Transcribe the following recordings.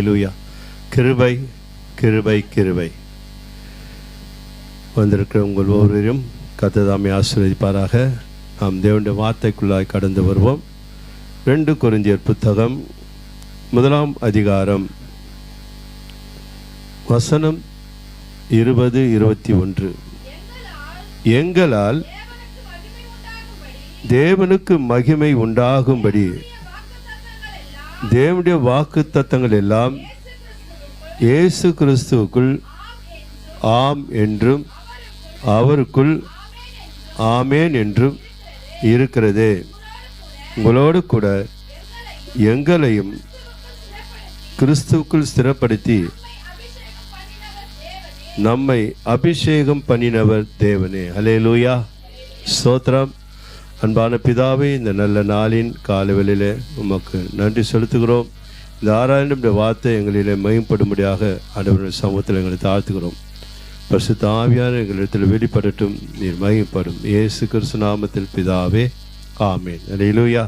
ஹல்லேலூயா. கிருபை கிருபை கிருபை. வந்திருக்கிற உங்கள் ஒவ்வொருவரையும் கர்த்தர் தாமே ஆசீர்வதிப்பாராக. நாம் தேவனுடைய வார்த்தைக்குள்ளாய் கடந்து வருவோம். 2 கொரிந்தியர் புத்தகம் 1 அதிகாரம் வசனம் 20-21. எங்களால் தேவனுக்கு மகிமை உண்டாகும்படி தேவனுடைய வாக்குத்தத்தங்கள் எல்லாம் இயேசு கிறிஸ்துவுக்குள் ஆம் என்றும் அவருக்குள் ஆமேன் என்றும் இருக்கிறதே. உங்களோடு கூட எங்களையும் கிறிஸ்துவுக்குள் ஸ்திரப்படுத்தி நம்மை அபிஷேகம் பண்ணினவர் தேவனே. ஹல்லேலூயா. ஸ்தோத்திரம். அன்பான பிதாவே, இந்த நல்ல நாளின் காலவெளியிலே உமக்கு நன்றி செலுத்துகிறோம். இந்த 6 வார்த்தை எங்களிலே மகிம்படும்படியாக ஆண்டவருடைய சமூகத்தில் எங்களை தாழ்த்துகிறோம். பரிசுத்த ஆவியான எங்களிடத்தில் வெளிப்படட்டும், நீர் மகிம்படும். இயேசு கிறிஸ்து நாமத்தில் பிதாவே, ஆமேன். ஹல்லேலூயா.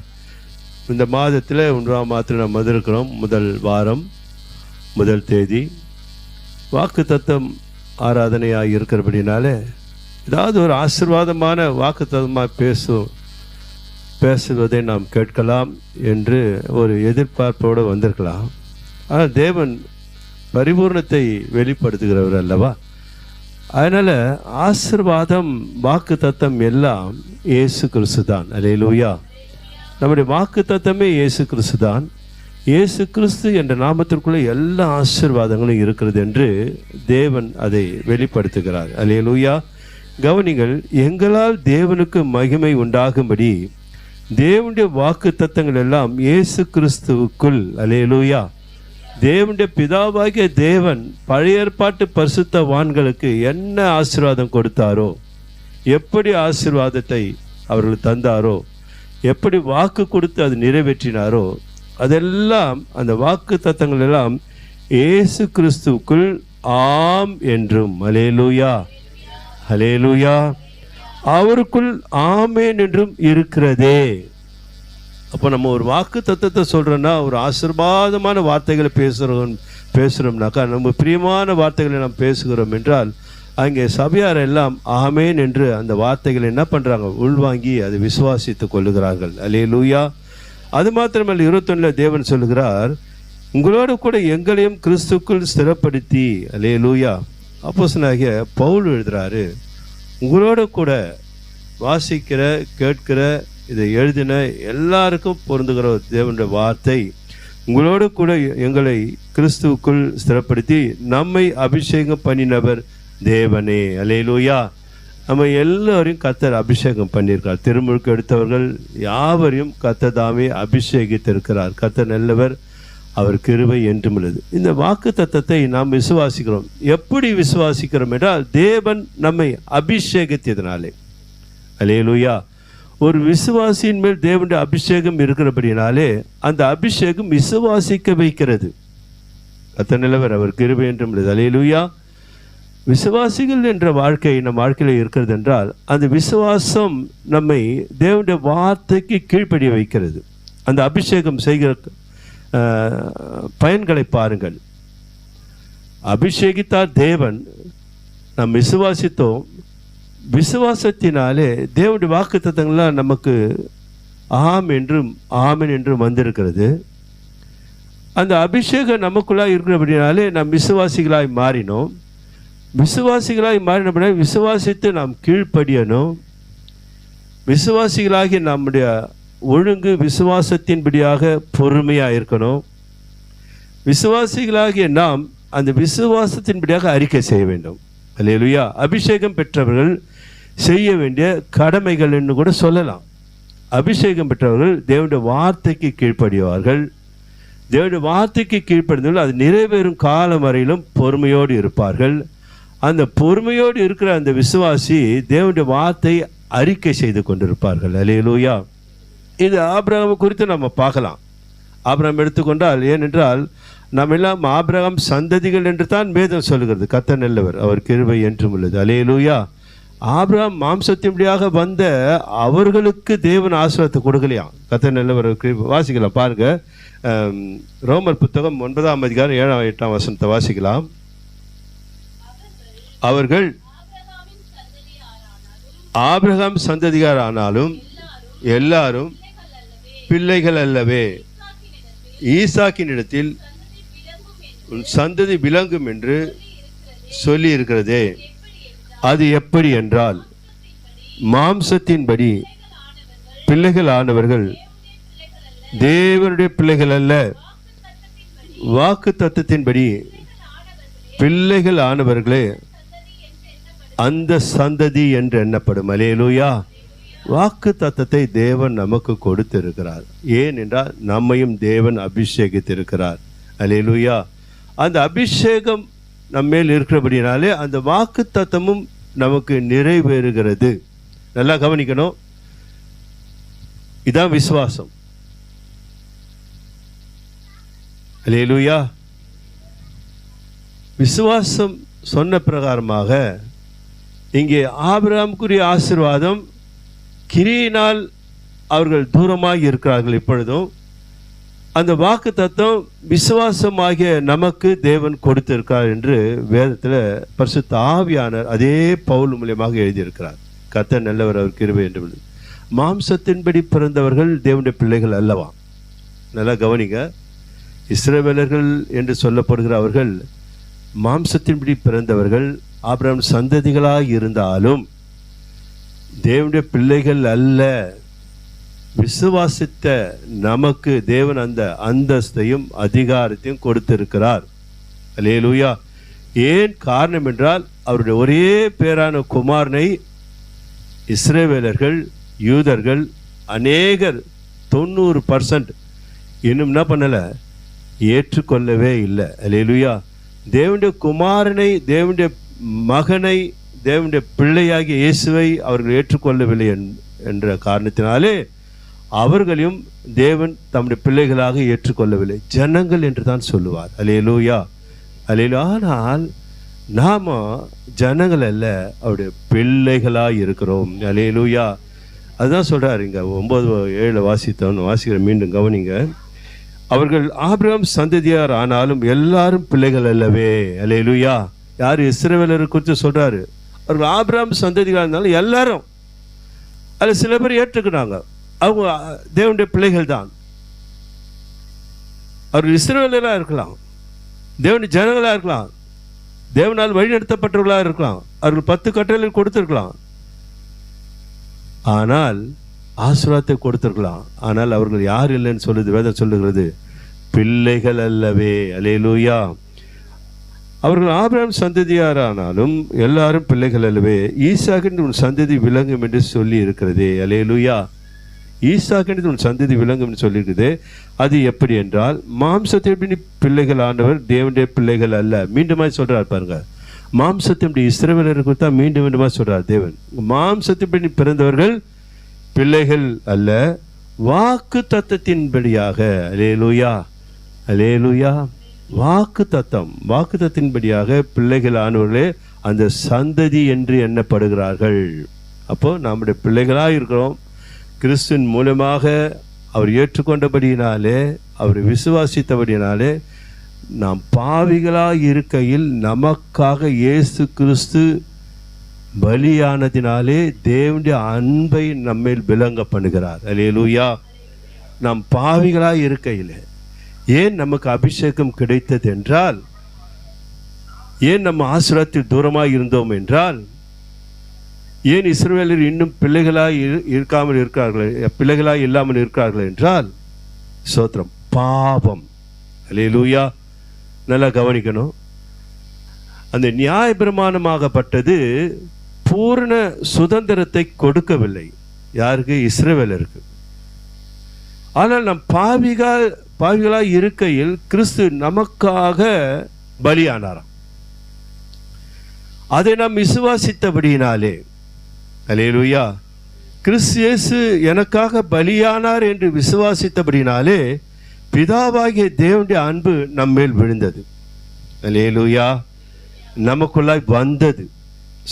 இந்த மாதத்தில் 1ஆம் மாதத்தில் நாம் வந்திருக்கிறோம். முதல் வாரம், முதல் தேதி வாக்கு தத்தம் ஆராதனையாக இருக்கிறபடினாலே ஏதாவது ஒரு ஆசீர்வாதமான வாக்கு தத்தமாக பேசுவதை நாம் கேட்கலாம் என்று ஒரு எதிர்பார்ப்போடு வந்திருக்கலாம். ஆனால் தேவன் பரிபூர்ணத்தை வெளிப்படுத்துகிறவர் அல்லவா? அதனால் ஆசீர்வாதம் வாக்கு தத்தம் எல்லாம் இயேசு கிறிஸ்து தான். ஹல்லேலூயா. நம்முடைய வாக்கு தத்தமே இயேசு கிறிஸ்து தான். இயேசு கிறிஸ்து என்ற நாமத்திற்குள்ளே எல்லா ஆசீர்வாதங்களும் இருக்கிறது என்று தேவன் அதை வெளிப்படுத்துகிறார். ஹல்லேலூயா. கவனிங்கள், எங்களால் தேவனுக்கு மகிமை உண்டாகும்படி தேவனுடைய வாக்கு தத்தங்கள் எல்லாம் இயேசு கிறிஸ்துவுக்குள். ஹல்லேலூயா. தேவனுடைய பிதாவாகிய தேவன் பழைய ஏற்பாட்டு பரிசுத்தவான்களுக்கு என்ன ஆசீர்வாதம் கொடுத்தாரோ, எப்படி ஆசீர்வாதத்தை அவர்கள் தந்தாரோ, எப்படி வாக்கு கொடுத்து அது நிறைவேற்றினாரோ, அதெல்லாம் அந்த வாக்கு தத்தங்கள் எல்லாம் இயேசு கிறிஸ்துவுக்குள் ஆம் என்றும். ஹல்லேலூயா. ஹல்லேலூயா. அவருக்குள் ஆமேன் என்றும் இருக்கிறதே. அப்போ நம்ம ஒரு வாக்கு தத்தத்தை சொல்கிறோன்னா, ஒரு ஆசீர்வாதமான வார்த்தைகளை பேசுகிறோம்னாக்கா, நம்ம பிரியமான வார்த்தைகளை நாம் பேசுகிறோம் என்றால், அங்கே சபையார் எல்லாம் ஆமேன் என்று அந்த வார்த்தைகளை என்ன பண்ணுறாங்க? உள்வாங்கி அதை விசுவாசித்து கொள்ளுகிறார்கள். ஹல்லேலூயா. அது மாத்திரமல்ல, 21 தேவன் சொல்லுகிறார், உங்களோடு கூட எங்களையும் கிறிஸ்துக்குள் ஸ்திரப்படுத்தி. ஹல்லேலூயா. அப்போஸ்தலனாகிய பவுல் எழுதுகிறாரு, உங்களோட கூட வாசிக்கிற, கேட்கிற, இதை எழுதின எல்லாருக்கும் பொருந்துகிற தேவனுடைய வார்த்தை, உங்களோடு கூட எங்களை கிறிஸ்துவுக்குள் ஸ்திரப்படுத்தி நம்மை அபிஷேகம் பண்ணினவர் தேவனே. ஹல்லேலூயா. நம்ம எல்லோரையும் கர்த்தர் அபிஷேகம் பண்ணியிருக்கார். திருமுழுக்கு எடுத்தவர்கள் யாவரையும் கர்த்தர் தாமே அபிஷேகித்திருக்கிறார். கர்த்தர் நல்லவர், அவர் கிருபை என்றும் உள்ளது. இந்த வாக்கு தத்தத்தை நாம் விசுவாசிக்கிறோம். எப்படி விசுவாசிக்கிறோம் என்றால், தேவன் நம்மை அபிஷேகித்ததினாலே. ஹல்லேலூயா. ஒரு விசுவாசியின் மேல் தேவனுடைய அபிஷேகம் இருக்கிறபடினாலே அந்த அபிஷேகம் விசுவாசிக்க வைக்கிறது. கர்த்தர் நல்லவர், அவர் கிருபை என்றும் உள்ளது. ஹல்லேலூயா. விசுவாசிகள் என்ற வாழ்க்கை நம் வாழ்க்கையில் இருக்கிறது என்றால், அந்த விசுவாசம் நம்மை தேவனுடைய வார்த்தைக்கு கீழ்ப்படிய வைக்கிறது. அந்த அபிஷேகம் செய்கிற பயன்களை பாருங்கள். அபிஷேகித்தார் தேவன், நாம் விசுவாசித்தோம். விசுவாசத்தினாலே தேவனுடைய வாக்கு தத்தங்கள்லாம் நமக்கு ஆம் என்றும் ஆமென் என்றும் வந்திருக்கிறது. அந்த அபிஷேகம் நமக்குள்ளாக இருக்கிறபடினாலே நாம் விசுவாசிகளாய் மாறினோம். விசுவாசிகளாய் மாறினபடினா விசுவாசித்து நாம் கீழ்ப்படியணும். விசுவாசிகளாகி நம்முடைய ஒழுங்கு விசுவாசத்தின்படியாக பொறுமையாக இருக்கணும். விசுவாசிகளாகிய நாம் அந்த விசுவாசத்தின்படியாக அறிக்கை செய்ய வேண்டும். ஹல்லேலூயா. அபிஷேகம் பெற்றவர்கள் செய்ய வேண்டிய கடமைகள் என்று கூட சொல்லலாம். அபிஷேகம் பெற்றவர்கள் தேவனுடைய வார்த்தைக்கு கீழ்ப்படிவார்கள். தேவனுடைய வார்த்தைக்கு கீழ்ப்படிந்தவர்கள் அது நிறைவேறும் காலம் வரையிலும் பொறுமையோடு இருப்பார்கள். அந்த பொறுமையோடு இருக்கிற அந்த விசுவாசி தேவனுடைய வார்த்தை அறிக்கை செய்து கொண்டிருப்பார்கள். ஹல்லேலூயா. இது ஆபிரகாம் குறித்து நம்ம பார்க்கலாம். ஆபிரகாம் எடுத்துக்கொண்டால், ஏனென்றால் நம்ம எல்லாம் ஆபிரகாம் சந்ததிகள் என்று தான் வேதம் சொல்லுகிறது. கர்த்தர் நல்லவர், அவர் கிருபை என்றும் உள்ளது. ஹல்லேலூயா. ஆபிரகாம் மாம்சத்தின்படியாக வந்த அவர்களுக்கு தேவன் ஆசீர்வாதத்தை கொடுக்கலையாம். கர்த்தர் நல்லவருக்கு வாசிக்கலாம் பாருங்க. ரோமர் புத்தகம் 9ஆம் அதிகாரம் 7ஆம் 8ஆம் வசனத்தை வாசிக்கலாம். அவர்கள் ஆபிரகாம் சந்ததியார் ஆனாலும் எல்லாரும் பிள்ளைகள் அல்லவே. ஈசாக்கினிடத்தில் உன் சந்ததி விளங்கும் என்று சொல்லி இருக்கிறதே, அது எப்படி என்றால் மாம்சத்தின்படி பிள்ளைகள் ஆனவர்கள் தேவனுடைய பிள்ளைகள் அல்ல, வாக்கு தத்தத்தின்படி பிள்ளைகள் ஆனவர்களே அந்த சந்ததி என்று எண்ணப்படும். அல்லேலூயா. வாக்கு தத்தத்தை தேவன் நமக்கு கொடுத்திருக்கிறார். ஏன் என்றால் நம்மையும் தேவன் அபிஷேகித்திருக்கிறார். அல்லேலூயா. அந்த அபிஷேகம் நம்மேல் இருக்கிறபடினாலே அந்த வாக்கு தத்தமும் நமக்கு நிறைவேறுகிறது. நல்லா கவனிக்கணும். இதான் விசுவாசம். அல்லேலூயா. விசுவாசம் சொன்ன பிரகாரமாக இங்கே ஆபிரகாமுக்குரிய ஆசீர்வாதம் கிரியினால் அவர்கள் தூரமாக இருக்கிறார்கள். இப்பொழுதும் அந்த வாக்கு தத்துவம் விசுவாசமாகிய நமக்கு தேவன் கொடுத்திருக்கார் என்று வேதத்தில் பரிசுத்த ஆவியானவர் அதே பவுல் மூலியமாக எழுதியிருக்கிறார். கர்த்தர் நல்லவர், அவர் கிருபை என்று. மாம்சத்தின்படி பிறந்தவர்கள் தேவனுடைய பிள்ளைகள் அல்லவா? நல்லா கவனிங்க. இஸ்ரவேலர்கள் என்று சொல்லப்படுகிற அவர்கள் மாம்சத்தின்படி பிறந்தவர்கள், ஆபிரகாம் சந்ததிகளாக இருந்தாலும் தேவனுடைய பிள்ளைகள் அல்ல. விசுவாசித்த நமக்கு தேவன் அந்த அந்தஸ்தையும் அதிகாரத்தையும் கொடுத்திருக்கிறார். அல்லேலூயா. ஏன் காரணம் என்றால் அவருடைய ஒரே பேரான குமாரனை இஸ்ரவேலர்கள், யூதர்கள் அநேகர் 90% இன்னும் என்ன பண்ணல, ஏற்றுக்கொள்ளவே இல்லை. அல்லேலூயா. தேவனுடைய குமாரனை, தேவனுடைய மகனை, தேவனுடைய பிள்ளையாகிய இயேசுவை அவர்கள் ஏற்றுக்கொள்ளவில்லை என்ற காரணத்தினாலே அவர்களையும் தேவன் தம்முடைய பிள்ளைகளாக ஏற்றுக்கொள்ளவில்லை. ஜனங்கள் என்று தான் சொல்லுவார். அல்லேலூயா. அல்லேலூயா. ஆனால் நாம் ஜனங்கள் அல்ல, அவருடைய பிள்ளைகளாக இருக்கிறோம். அல்லேலூயா. அதுதான் சொல்கிறார் இங்கே 9:7 வாசித்தவன் வாசிக்கிற. மீண்டும் கவனிங்க. அவர்கள் ஆபிரகாம் சந்ததியார் ஆனாலும் எல்லாரும் பிள்ளைகள் அல்லவே. அல்லேலூயா. யார்? இஸ்ரவேலரை குறித்து சொல்கிறாரு. அவர்கள் ஆபிரகாம் சந்ததியாக இருந்தாலும் எல்லாரும், அதில் சில பேர் ஏற்றுக்கிறாங்க, அவங்க தேவனுடைய பிள்ளைகள் தான். அவர்கள் இஸ்ரவேலராக இருக்கலாம், தேவனுடைய ஜனங்களாக இருக்கலாம், தேவனால் வழிநடத்தப்பட்டவர்களாக இருக்கலாம், அவர்கள் 10 கட்டளைகள் கொடுத்திருக்கலாம், ஆனால் ஆசீர்வாதத்தை கொடுத்திருக்கலாம். ஆனால் அவர்கள் யார் இல்லைன்னு சொல்லுது வேதம் சொல்லுகிறது, பிள்ளைகள் அல்லவே. அல்லேலூயா. அவர்கள் ஆபிரகாம் சந்ததியாரானாலும் எல்லாரும் பிள்ளைகள் அல்லவே. ஈசாக்கின் உன் சந்ததி விளங்கும் என்று சொல்லி இருக்கிறதே. அல்லேலூயா. ஈசாக்கின் உன் சந்ததி விளங்கும் என்று சொல்லியிருக்குது. அது எப்படி என்றால் மாம்சத்தின்படி பிள்ளைகள் ஆனவர் தேவனுடைய பிள்ளைகள் அல்ல. மீண்டுமா சொல்றார் பாருங்க. மாம்சத்தின்படி இஸ்ரவேலரை குறித்தா மீண்டும் மீண்டுமா சொல்றார் தேவன். மாம்சத்தின்படி பிறந்தவர்கள் பிள்ளைகள் அல்ல, வாக்கு தத்தத்தின்படியாக. அல்லேலூயா. அல்லேலூயா. வாக்கு தத்தம், வாக்கு தத்தின்படியாக பிள்ளைகள் ஆனவர்களே அந்த சந்ததி என்று எண்ணப்படுகிறார்கள். அப்போ நம்முடைய பிள்ளைகளாக இருக்கிறோம். கிறிஸ்துவின் மூலமாக அவர் ஏற்றுக்கொண்டபடியினாலே, அவர் விசுவாசித்தபடியினாலே, நாம் பாவிகளாக இருக்கையில் நமக்காக இயேசு கிறிஸ்து பலியானதினாலே தேவனுடைய அன்பை நம்மேல் விளங்க பண்ணுகிறார். அல்லேலூயா. நாம் பாவிகளாக இருக்கையில் ஏன் நமக்கு அபிஷேகம் கிடைத்தது என்றால், ஏன் நம்ம ஆசீர்வாதத்தில் தூரமாக இருந்தோம் என்றால், ஏன் இஸ்ரவேலர் இன்னும் பிள்ளைகளாய் இருக்காமல் இருக்கிறார்கள், பிள்ளைகளாய் இல்லாமல் இருக்கிறார்கள் என்றால், ஸ்தோத்திரம், பாவம். அல்லேலூயா. நல்லா கவனிக்கணும். அந்த நியாயப்பிரமாணமாகப்பட்டது பூர்ண சுதந்திரத்தை கொடுக்கவில்லை. யாருக்கு? இஸ்ரவேலருக்கு. ஆனால் நம் பாவிகளாய் இருக்கையில் கிறிஸ்து நமக்காக பலியானாராம். அதை நாம் விசுவாசித்தபடியினாலே, அல்லேலூயா, கிறிஸ்து இயேசு எனக்காக பலியானார் என்று விசுவாசித்தபடினாலே பிதாவாகிய தேவனுடைய அன்பு நம்மேல் விழுந்தது. அல்லேலூயா. நமக்குள்ளாய் வந்தது.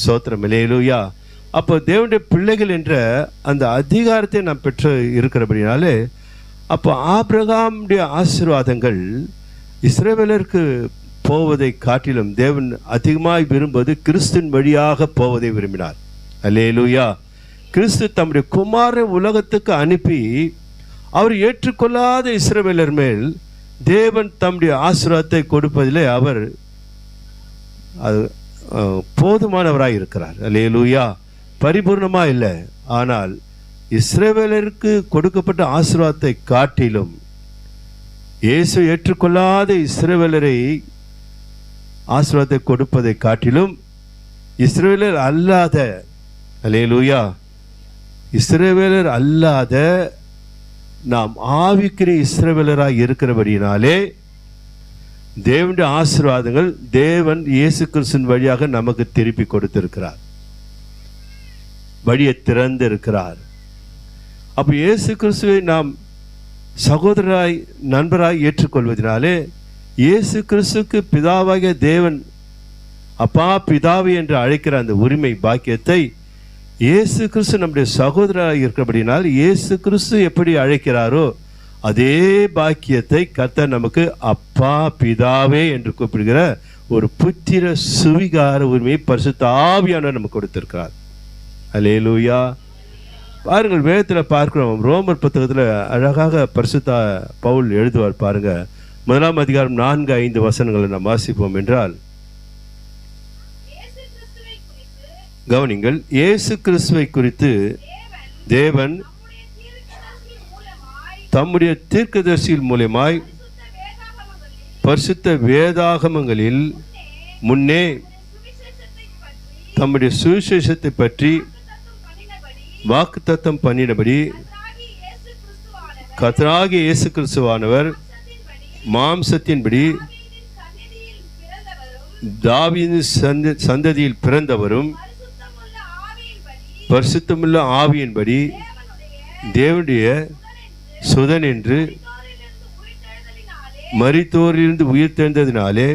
ஸ்தோத்திரம். அல்லேலூயா. அப்போ தேவனுடைய பிள்ளைகள் என்ற அந்த அதிகாரத்தை நாம் பெற்று இருக்கிறபடினாலே, அப்போ ஆபிரகாமுடைய ஆசீர்வாதங்கள் இஸ்ரவேலருக்கு போவதை காட்டிலும் தேவன் அதிகமாய் விரும்புவது கிறிஸ்துவின் வழியாக போவதை விரும்பினார். அல்லேலூயா. கிறிஸ்து தம்முடைய குமார உலகத்துக்கு அனுப்பி அவர் ஏற்றுக்கொள்ளாத இஸ்ரவேலர் மேல் தேவன் தம்முடைய ஆசீர்வாதத்தை கொடுப்பதிலே அவர் அது போதுமானவராய் இருக்கிறார். அல்லேலூயா. பரிபூர்ணமா இல்லை, ஆனால் இஸ்ரவேலருக்கு கொடுக்கப்பட்ட ஆசீர்வாதத்தை காட்டிலும் இயேசு ஏற்றுக்கொள்ளாத இஸ்ரவேலரை ஆசீர்வாதத்தை கொடுப்பதை காட்டிலும் இஸ்ரவேலர் அல்லாத, அல்லேலூயா, இஸ்ரவேலர் அல்லாத நாம் ஆவிக்குரிய இஸ்ரவேலராய் இருக்கிறபடினாலே தேவனுடைய ஆசீர்வாதங்கள் தேவன் இயேசு கிறிஸ்துவின் வழியாக நமக்கு திருப்பி கொடுத்திருக்கிறார், வழியை திறந்து இருக்கிறார். அப்போ இயேசு கிறிஸ்துவை நாம் சகோதரராய் நண்பராய் ஏற்றுக்கொள்வதனாலே இயேசு கிறிஸ்துக்கு பிதாவாகிய தேவன் அப்பா பிதாவை என்று அழைக்கிற அந்த உரிமை பாக்கியத்தை இயேசு கிறிஸ்து நம்முடைய சகோதரராக இருக்கிறபடினால் இயேசு கிறிஸ்து எப்படி அழைக்கிறாரோ அதே பாக்கியத்தை கர்த்தர் நமக்கு அப்பா பிதாவே என்று கூப்பிடுகிற ஒரு புத்திர சுவிகார உரிமையை பரிசுத்த ஆவியானவர் நமக்கு கொடுத்திருக்கிறார். அல்லேலூயா. பாருங்கள், வேதத்தில் பார்க்கிறோம், ரோமர் புத்தகத்தில் அழகாக பரிசுத்த பவுல் எழுதுவார். பாருங்க, 1 அதிகாரம் 4-5 வசனங்களை நாம் வாசிப்போம் என்றால், கவனிங்கள், இயேசு கிறிஸ்துவை குறித்து தேவன் தம்முடைய தீர்க்கதரிசியின் மூலமாய் பரிசுத்த வேதாகமங்களில் முன்னே தம்முடைய சுவிசேஷத்தை பற்றி வாக்குத்தத்தம் பண்ணினபடி கர்த்தராகிய இயேசு கிறிஸ்துவானவர் மாம்சத்தின்படி தாவீதின் சந்ததியில் பிறந்தவரும் பரிசுத்தமுள்ள ஆவியின்படி தேவனுடைய சுதன் என்று மரித்தோரிலிருந்து உயிர் தெழுந்ததினாலே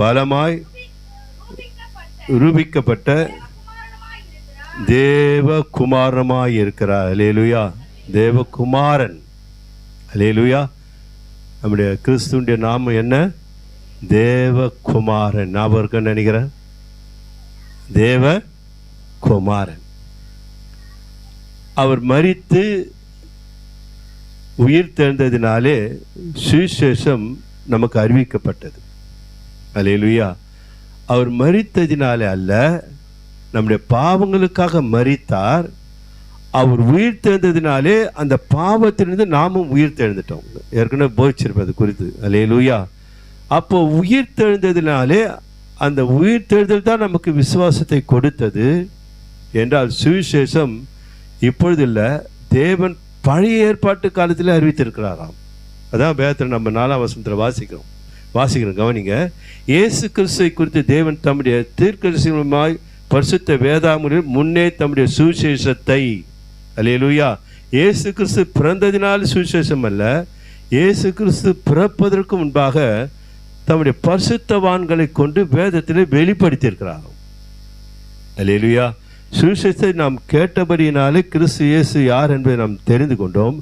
பலமாய் ரூபிக்கப்பட்ட தேவகுமாரமாய் இருக்கிறார். அல்லேலூயா. தேவகுமாரன். அல்லேலூயா. நம்முடைய கிறிஸ்துவுடைய நாமம் என்ன? தேவகுமாரன். ஞாபகம் இருக்குன்னு நினைக்கிறேன். தேவகுமாரன். அவர் மரித்து உயிர் தெழுந்ததினாலே சுவிசேஷம் நமக்கு அறிவிக்கப்பட்டது. அல்லேலூயா. அவர் மரித்ததினாலே அல்ல, நம்முடைய பாவங்களுக்காக மரித்தார். அவர் உயிர் தெழுந்ததினாலே அந்த பாவத்திலிருந்து நாமும் உயிர் தெழுந்துட்டோம். ஏற்கனவே போதிச்சிருப்பது குறித்து. அல்லேலூயா. அப்போ உயிர் தெழுந்ததினாலே அந்த உயிர் தெழுதல் தான் நமக்கு விசுவாசத்தை கொடுத்தது என்றால் சுவிசேஷம் இப்பொழுது இல்லை, தேவன் பழைய ஏற்பாட்டு காலத்தில் அறிவித்திருக்கிறாராம். அதான் வேதத்தில் நம்ம 4ஆம் வசனத்தில் வாசிக்கிறோம். கவனிங்க, இயேசு கிறிஸ்துவை குறித்து தேவன் தம்முடைய தீர்க்கதரிசியுமாய் பரிசுத்த வேதாகமங்களில் முன்னே தம்முடைய சுவிசேஷத்தை, அல்லேலூயா, இயேசு கிறிஸ்து பிறந்ததினால் சுவிசேஷம் அல்ல, இயேசு கிறிஸ்து பிறப்பதற்கு முன்பாக தம்முடைய பரிசுத்தவான்களை கொண்டு வேதத்திலே வெளிப்படுத்தியிருக்கிறார். அல்லேலூயா. சுவிசேஷத்தை நாம் கேட்டபடியினாலே கிறிஸ்து இயேசு யார் என்பதை நாம் தெரிந்து கொண்டோம்.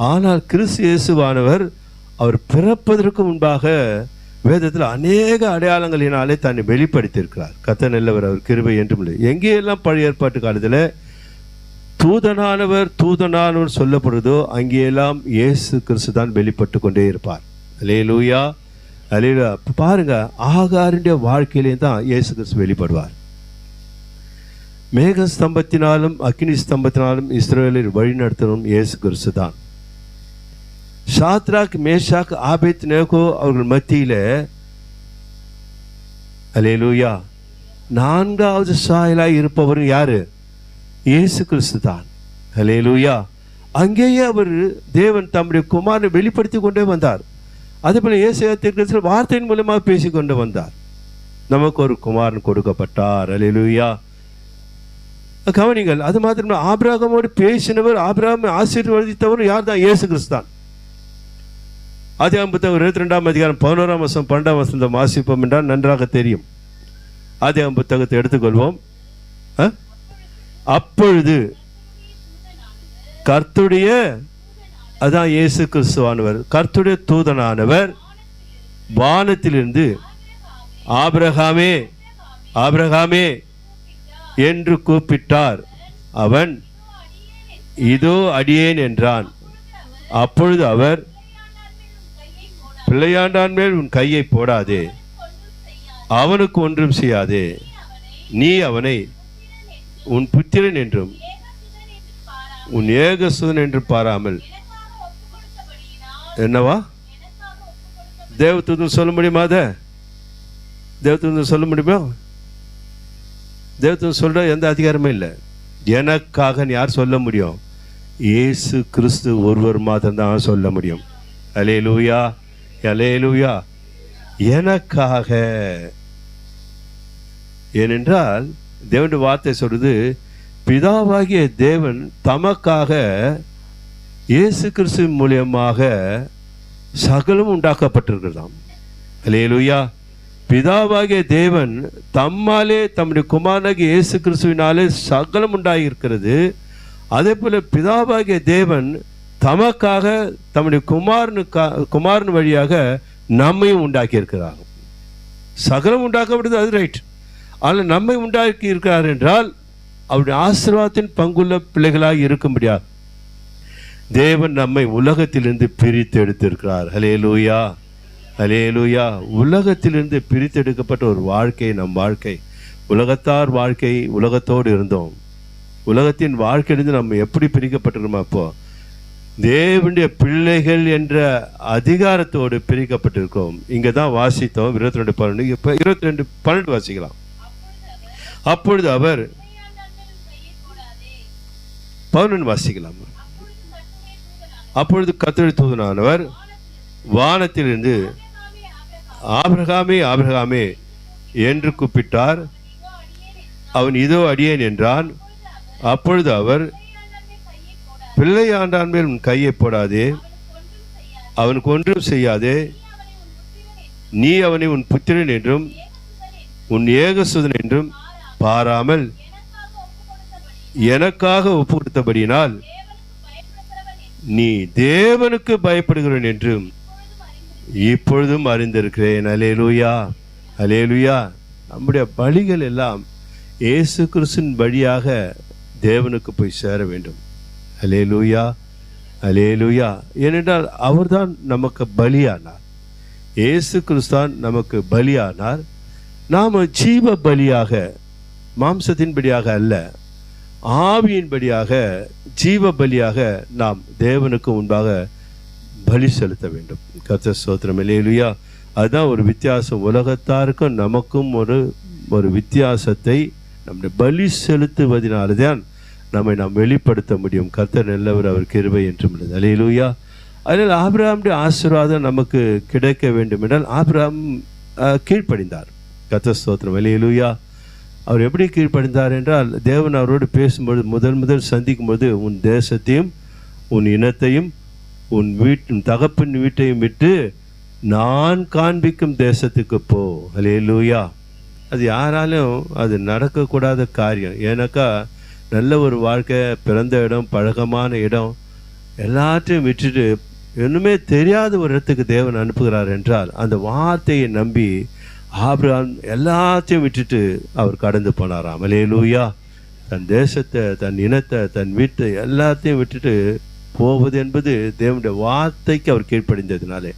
ஆனால் கிறிஸ்து இயேசுவானவர் அவர் பிறப்பதற்கு முன்பாக வேதத்தில் அநேக அடையாளங்களினாலே தன்னை வெளிப்படுத்தியிருக்கிறார். கர்த்தர் நல்லவர், அவர் கிருபை என்றும் இல்லை. எங்கேயெல்லாம் பழைய ஏற்பாட்டு காலத்தில் தூதனானவர் சொல்லப்படுதோ அங்கேயெல்லாம் இயேசு கிறிஸ்து தான் வெளிப்பட்டு கொண்டே இருப்பார். அல்லேலூயா. அல்லேலூயா. பாருங்க, ஆகாருடைய வாழ்க்கையிலே தான் இயேசு கிறிஸ்து வெளிப்படுவார். மேக ஸ்தம்பத்தினாலும் அக்னி ஸ்தம்பத்தினாலும் இஸ்ரவேலை வழிநடத்தணும் இயேசு கிறிஸ்து தான். சாத்ராக் மேஷாக் ஆபேத்நேகோ அவர்கள் மத்தியில், அல்லேலூயா, 4வது சாயலாய் இருப்பவர் யாரு? இயேசு கிறிஸ்து தான். அல்லேலூயா. அங்கேயே அவர் தேவன் தம்முடைய குமாரனை வெளிப்படுத்தி கொண்டே வந்தார். அதே போல ஏசாயா தீர்க்கதரிசி வார்த்தையின் மூலமாக பேசிக்கொண்டு வந்தார். நமக்கு ஒரு குமாரன் கொடுக்கப்பட்டார். அல்லேலூயா. கவனிங்கள், அது மாத்திரம் ஆபிரகாமோடு பேசினவர், ஆபிரகாமை ஆசீர்வதித்தவர் யார் தான்? இயேசு கிறிஸ்து தான். ஆதியாகமம் புத்தகம் 22ஆம் அதிகாரம் 11ஆம் வசனம் 12ஆம் வசனம் வாசிப்போம் என்றால் நன்றாக தெரியும். ஆதியாகமம் புத்தகத்தை எடுத்துக்கொள்வோம். அப்பொழுது கர்த்தருடைய, அதான் இயேசு கிறிஸ்துவானவர், கர்த்தருடைய தூதனானவர் வானத்திலிருந்து ஆபிரகாமே ஆபிரகாமே என்று கூப்பிட்டார். அவன் இதோ அடியேன் என்றான். அப்பொழுது அவர், பிள்ளையாண்டான் மேல் உன் கையை போடாதே, அவனுக்கு ஒன்றும் செய்யாதே, நீ அவனை உன் புத்திரன் என்றும் உன் ஏகசுதன் என்று பாராமல். என்னவா தேவதூதன் சொல்ல முடியுமா? தேவதூதன் சொல்ல முடியுமா? தேவதூதன் சொல்ற எந்த அதிகாரமே இல்லை. எனக்காக யார் சொல்ல முடியும்? இயேசு கிறிஸ்து ஒருவர் மாத்திரம் தான் சொல்ல முடியும். அல்லேலூயா, அல்லேலூயா. எனக்காக. ஏனென்றால் தேவனுடைய வார்த்தை சொல்றது, பிதாவாகிய தேவன் தமக்காக இயேசு கிறிஸ்து மூலியமாக சகலம் உண்டாக்கப்பட்டிருக்கிறதாம். அல்லேலூயா. பிதாவாகிய தேவன் தம்மாலே தம்முடைய குமாரனாகிய இயேசு கிறிஸ்துவினாலே சகலம் உண்டாகியிருக்கிறது. அதே போல பிதாவாகிய தேவன் தமக்காக தம்முடைய குமாரன் வழியாக நம்மையும் உண்டாக்கி இருக்கிறார். சகலம் உண்டாக்கப்படுது, அது ரைட். ஆனால் நம்மை உண்டாக்கி இருக்கிறார் என்றால் அவருடைய ஆசீர்வாதத்தின் பங்குள்ள பிள்ளைகளாக இருக்க முடியாது. தேவன் நம்மை உலகத்திலிருந்து பிரித்து எடுத்திருக்கிறார். ஹல்லேலூயா, ஹல்லேலூயா. உலகத்திலிருந்து பிரித்து எடுக்கப்பட்ட ஒரு வாழ்க்கை நம் வாழ்க்கை. உலகத்தார் வாழ்க்கை, உலகத்தோடு இருந்தோம். உலகத்தின் வாழ்க்கையிலிருந்து நம்ம எப்படி பிரிக்கப்பட்டிருக்கோம்? அப்போ தேவனுடைய பிள்ளைகள் என்ற அதிகாரத்தோடு பிரிக்கப்பட்டிருக்கோம். இங்கே தான் வாசித்தோம் 22:12. இப்போ 22:12 வாசிக்கலாம். அப்பொழுது அவர் 11 வாசிக்கலாம். அப்பொழுது கர்த்தருடைய தூதனானவர் வானத்திலிருந்து ஆபிரகாமே ஆபிரகாமே என்று கூப்பிட்டார். அவன் இதோ அடியேன் என்றான். அப்பொழுது அவர், பிள்ளையாண்டான் மேல் உன் கையை போடாதே, அவனுக்கு ஒன்றும் செய்யாதே, நீ அவனை உன் புத்திரன் என்றும் உன் ஏகசுதன் என்றும் பாராமல் எனக்காக ஒப்பு கொடுத்தபடியினால் நீ தேவனுக்கு பயப்படுகிறேன் என்றும் இப்பொழுதும் அறிந்திருக்கிறேன். அல்லேலூயா, அல்லேலூயா. நம்முடைய பலிகள் எல்லாம் இயேசு கிறிஸ்துவின் வழியாக தேவனுக்கு போய் சேர வேண்டும். அல்லேலூயா, அல்லேலூயா. ஏனென்றால் அவர்தான் நமக்கு பலியானார். இயேசு கிறிஸ்தான் நமக்கு பலியானார். நாம் ஜீவ பலியாக, மாம்சத்தின்படியாக அல்ல, ஆவியின்படியாக ஜீவ பலியாக நாம் தேவனுக்கு முன்பாக பலி செலுத்த வேண்டும். கர்த்தர் ஸ்தோத்திரம். அல்லேலூயா. அதுதான் ஒரு வித்தியாசம். உலகத்தாருக்கும் நமக்கும் ஒரு வித்தியாசத்தை நம்முடைய பலி செலுத்துவதனால்தான் நாம் வெளிப்படுத்த முடியும். கர்த்தர் நல்லவர், அவர் கிருபை என்றும் உள்ளது. அல்லேலூயா. அதனால் ஆபிரகாமுடைய ஆசீர்வாதம் நமக்கு கிடைக்க வேண்டும் என்றால் ஆபிரகாம் கீழ்ப்படிந்தார். கர்த்தர் ஸ்தோத்திரம். அல்லேலூயா. அவர் எப்படி கீழ்ப்படிந்தார் என்றால், தேவன் அவரோடு பேசும்பொழுது முதல் சந்திக்கும்போது, உன் தேசத்தையும் உன் இனத்தையும் உன் தகப்பின் வீட்டையும் விட்டு நான் காண்பிக்கும் தேசத்துக்கு போ. அல்லேலூயா. அது யாராலும் அது நடக்கக்கூடாத காரியம். ஏன்னாக்கா நல்ல ஒரு வாழ்க்கை, பிறந்த இடம், பழக்கமான இடம் எல்லாத்தையும் விட்டுட்டு இன்னுமே தெரியாத ஒரு இடத்துக்கு தேவன் அனுப்புகிறார் என்றால் அந்த வார்த்தையை நம்பி ஆபிரகாம் எல்லாத்தையும் விட்டுட்டு அவர் கடந்து போனாராம். அல்லேலூயா. தன் தேசத்தை, தன் இனத்தை, தன் வீட்டை எல்லாத்தையும் விட்டுட்டு போவது என்பது தேவனுடைய வார்த்தைக்கு அவர் கீழ்ப்படிந்ததுனாலே.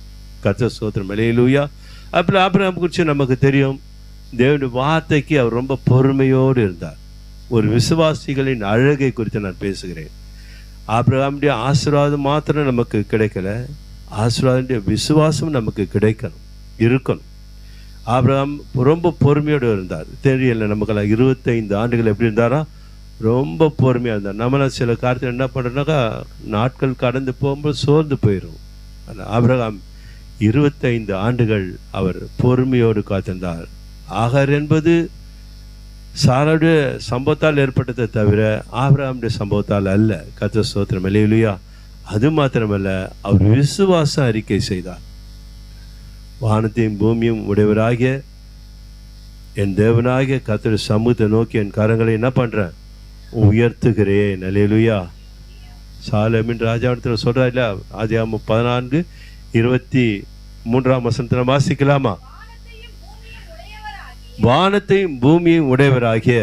கர்த்தர் ஸ்தோத்திரம். அல்லேலூயா. அப்புறம் ஆபிரகாம் குறித்து நமக்கு தெரியும், தேவனுடைய வார்த்தைக்கு அவர் ரொம்ப பொறுமையோடு இருந்தார். ஒரு விசுவாசிகளின் அழகை குறித்து நான் பேசுகிறேன். ஆபிரகாமுடைய ஆசீர்வாதம் மாத்திரம் நமக்கு கிடைக்கல, ஆசீர்வாதனுடைய விசுவாசம் நமக்கு இருக்கணும். ஆபிரகாம் ரொம்ப பொறுமையோடு இருந்தார். தெரியல, நமக்கெல்லாம் 25 ஆண்டுகள் எப்படி இருந்தாரா? ரொம்ப பொறுமையாக இருந்தார். நம்மளாம் சில காலத்தில் என்ன பண்ணுறோன்னாக்கா, நாட்கள் கடந்து போகும்போது சோர்ந்து போயிடும். ஆனால் ஆபிரகாம் 25 ஆண்டுகள் அவர் பொறுமையோடு காத்திருந்தார். ஆகார் என்பது சாராவுடைய சம்பவத்தால் ஏற்பட்டதை தவிர ஆபிரகாமுடைய சம்பவத்தால் அல்ல. கர்த்தர் ஸ்தோத்திரம். அல்லேலூயா. அது மாத்திரமல்ல, அவர் விசுவாச அறிக்கை செய்தார். வானத்தையும் பூமியும் உடையவராகிய என் தேவனாகிய கர்த்தர் சமூகத்தை நோக்கி என் கரங்களை என்ன பண்ணுறேன்? உயர்த்துகிறேன். அல்லேலூயா. சாலமின் ராஜாவிடத்தில் சொல்கிறார் இல்ல, ஆதியாகமம் 14:23 வாசிக்கலாமா? வானத்தையும் பூமியையும் உடையவராகிய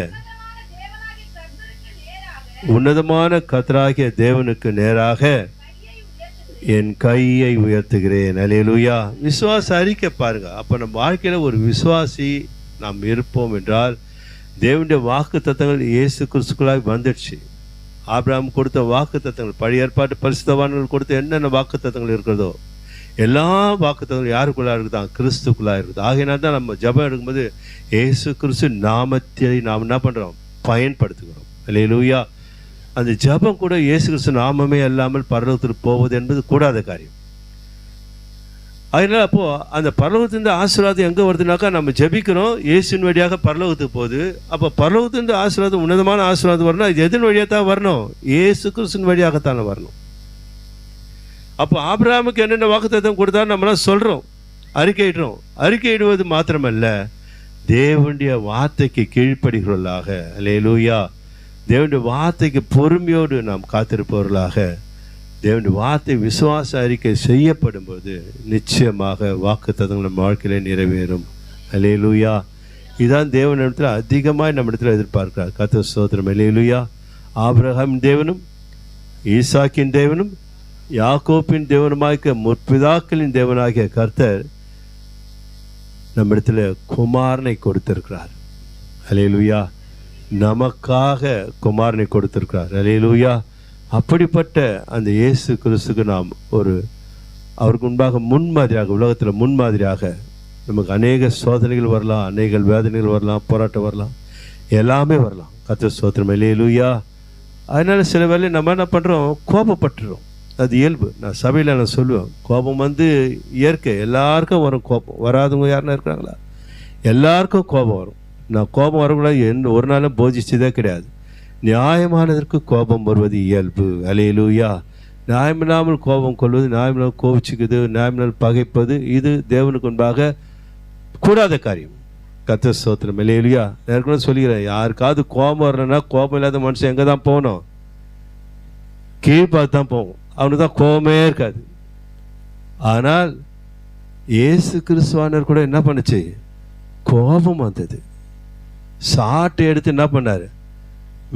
உன்னதமான கர்த்தராகிய தேவனுக்கு நேராக என் கையை உயர்த்துகிறேன். அல்லேலூயா. விசுவாச அறிக்கை பாருங்க. அப்போ நம்ம வாழ்க்கையில் ஒரு விசுவாசி நாம் இருப்போம் என்றால் தேவனுடைய வாக்கு தத்தங்கள் இயேசு கிறிஸ்துக்குள்ளாய் வந்துடுச்சு. ஆபிரகாம் கொடுத்த வாக்கு தத்தங்கள், பழைய ஏற்பாட்டு பரிசுத்தவான்கள் கொடுத்த என்னென்ன வாக்கு தத்தங்கள் இருக்கிறதோ எல்லா வாக்கு தத்தங்களும் யாருக்குள்ளா இருக்குதான்? கிறிஸ்துக்குள்ளா இருக்குது. ஆகையினால தான் நம்ம ஜெபம் எடுக்கும்போது இயேசு கிறிஸ்து நாமத்தை நாம் என்ன பண்ணுறோம்? பயன்படுத்துகிறோம். அல்லேலூயா. அந்த ஜெபம் கூட இயேசு கிறிஸ்து நாமமே அல்லாமல் பரலோகத்துக்கு போவது என்பது கூடாத காரியம். அதனால அப்போது அந்த பரலோகத்திலிருந்து ஆசீர்வாதம் எங்கே வருதுனாக்கா, நம்ம ஜெபிக்கிறோம், இயேசுவின் வழியாக பரலோகத்துக்கு போகுது. அப்போ பரலோகத்திலிருந்து ஆசீர்வாதம், உன்னதமான ஆசீர்வாதம் வரணும். இது எதன் வழியாக தான் வரணும்? இயேசு கிறிஸ்துவின் வழியாகத்தானே வரணும். அப்போ ஆபிரகாமுக்கு என்னென்ன வாக்குத்தத்தம் கொடுத்தா நம்மளாம் சொல்கிறோம், அறிக்கையிடுறோம். அறிக்கையிடுவது மாத்திரமல்ல, தேவனுடைய வார்த்தைக்கு கீழ்ப்படுகிறவர்களாக, அல்லேலூயா, தேவனுடைய வார்த்தைக்கு பொறுமையோடு நாம் காத்திருப்பவர்களாக, தேவனுடைய வார்த்தை விசுவாச அறிக்கை செய்யப்படும்போது நிச்சயமாக வாக்குத்தத்தங்கள் நம்ம வாழ்க்கையிலே நிறைவேறும். அல்லேலூயா. இதுதான் தேவனிடத்தில் அதிகமாக நம்ம இடத்துல எதிர்பார்க்கிறார். கர்த்தர் ஸ்தோத்திரம். அல்லேலூயா. ஆபிரகாமின் தேவனும் ஈசாக்கின் தேவனும் யாக்கோப்பின் தேவனுமாகிய முற்பிதாக்களின் தேவனாகிய கர்த்தர் நம்மிடத்தில் குமாரனை கொடுத்திருக்கிறார். அல்லேலூயா. நமக்காக குமாரனை கொடுத்திருக்கிறார். அல்லேலூயா. அப்படிப்பட்ட அந்த இயேசு கிறிஸ்துக்கு நாம் அவருக்கு முன்பாக முன்மாதிரியாக, உலகத்தில் முன்மாதிரியாக, நமக்கு அநேக சோதனைகள் வரலாம், அநேக வேதனைகள் வரலாம், போராட்டம் வரலாம், எல்லாமே வரலாம். கர்த்தர் ஸ்தோத்திரம். அல்லேலூயா. அதனால் சில வேளை நம்ம என்ன பண்ணுறோம்? கோபப்பட்டுறோம். அது இயல்பு. நான் சபையில் நான் சொல்லுவேன், கோபம் இயற்கை. எல்லாருக்கும் வரும் கோபம். வராதவங்க யாருன்னா இருக்கிறாங்களா? எல்லாருக்கும் கோபம் வரும். நான் கோபம் வரக்கூடாது ஒரு நாளும் போதிச்சதே கிடையாது. நியாயமானதற்கு கோபம் வருவது இயல்பு. அல்லேலூயா. நியாயமில்லாமல் கோபம் கொள்வது, நியாயமில்லாமல் கோபிச்சுக்குது, நியாயமில்லாமல் பகைப்பது, இது தேவனுக்கு முன்பாக கூடாத காரியம். கர்த்தர் ஸ்தோத்திரம். அல்லேலூயா. நான் கூட சொல்லிக்கிறேன், யாருக்காவது கோபம் வரலன்னா கோபம் இல்லாத மனுஷன் எங்கே தான் போகணும்? கீழ்பார்த்து தான் போகும். அவனுக்கு தான் கோபமே இருக்காது. ஆனால் இயேசு கிறிஸ்துவானர் கூட என்ன பண்ணுச்சு? கோபம் வந்தது. சாட்டை எடுத்து என்ன பண்ணார்?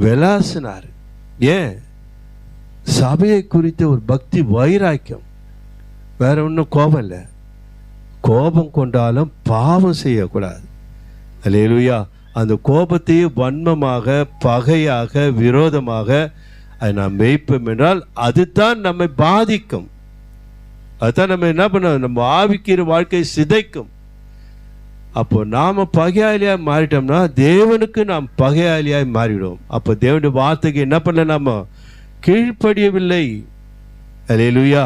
விளாசினார். ஏன்? சபையை குறித்த ஒரு பக்தி வைராக்கியம். வேற ஒன்றும் கோபம் இல்லை. கோபம் கொண்டாலும் பாவம் செய்யக்கூடாது. அல்லேலூயா. அந்த கோபத்தையே வன்மமாக, பகையாக, விரோதமாக அதை நாம் மேய்ப்போம் என்றால் அதுதான் நம்மை பாதிக்கும். அதுதான் நம்ம என்ன பண்ண, நம்ம ஆவிக்கிற வாழ்க்கை சிதைக்கும். அப்போ நாம் பகையாளியாக மாறிட்டோம்னா தேவனுக்கு நாம் பகையாளியாய் மாறிவிடுவோம். அப்போ தேவனுடைய வார்த்தைக்கு என்ன பண்ணல, நாம் கீழ்ப்படியவில்லை. அல்லேலூயா.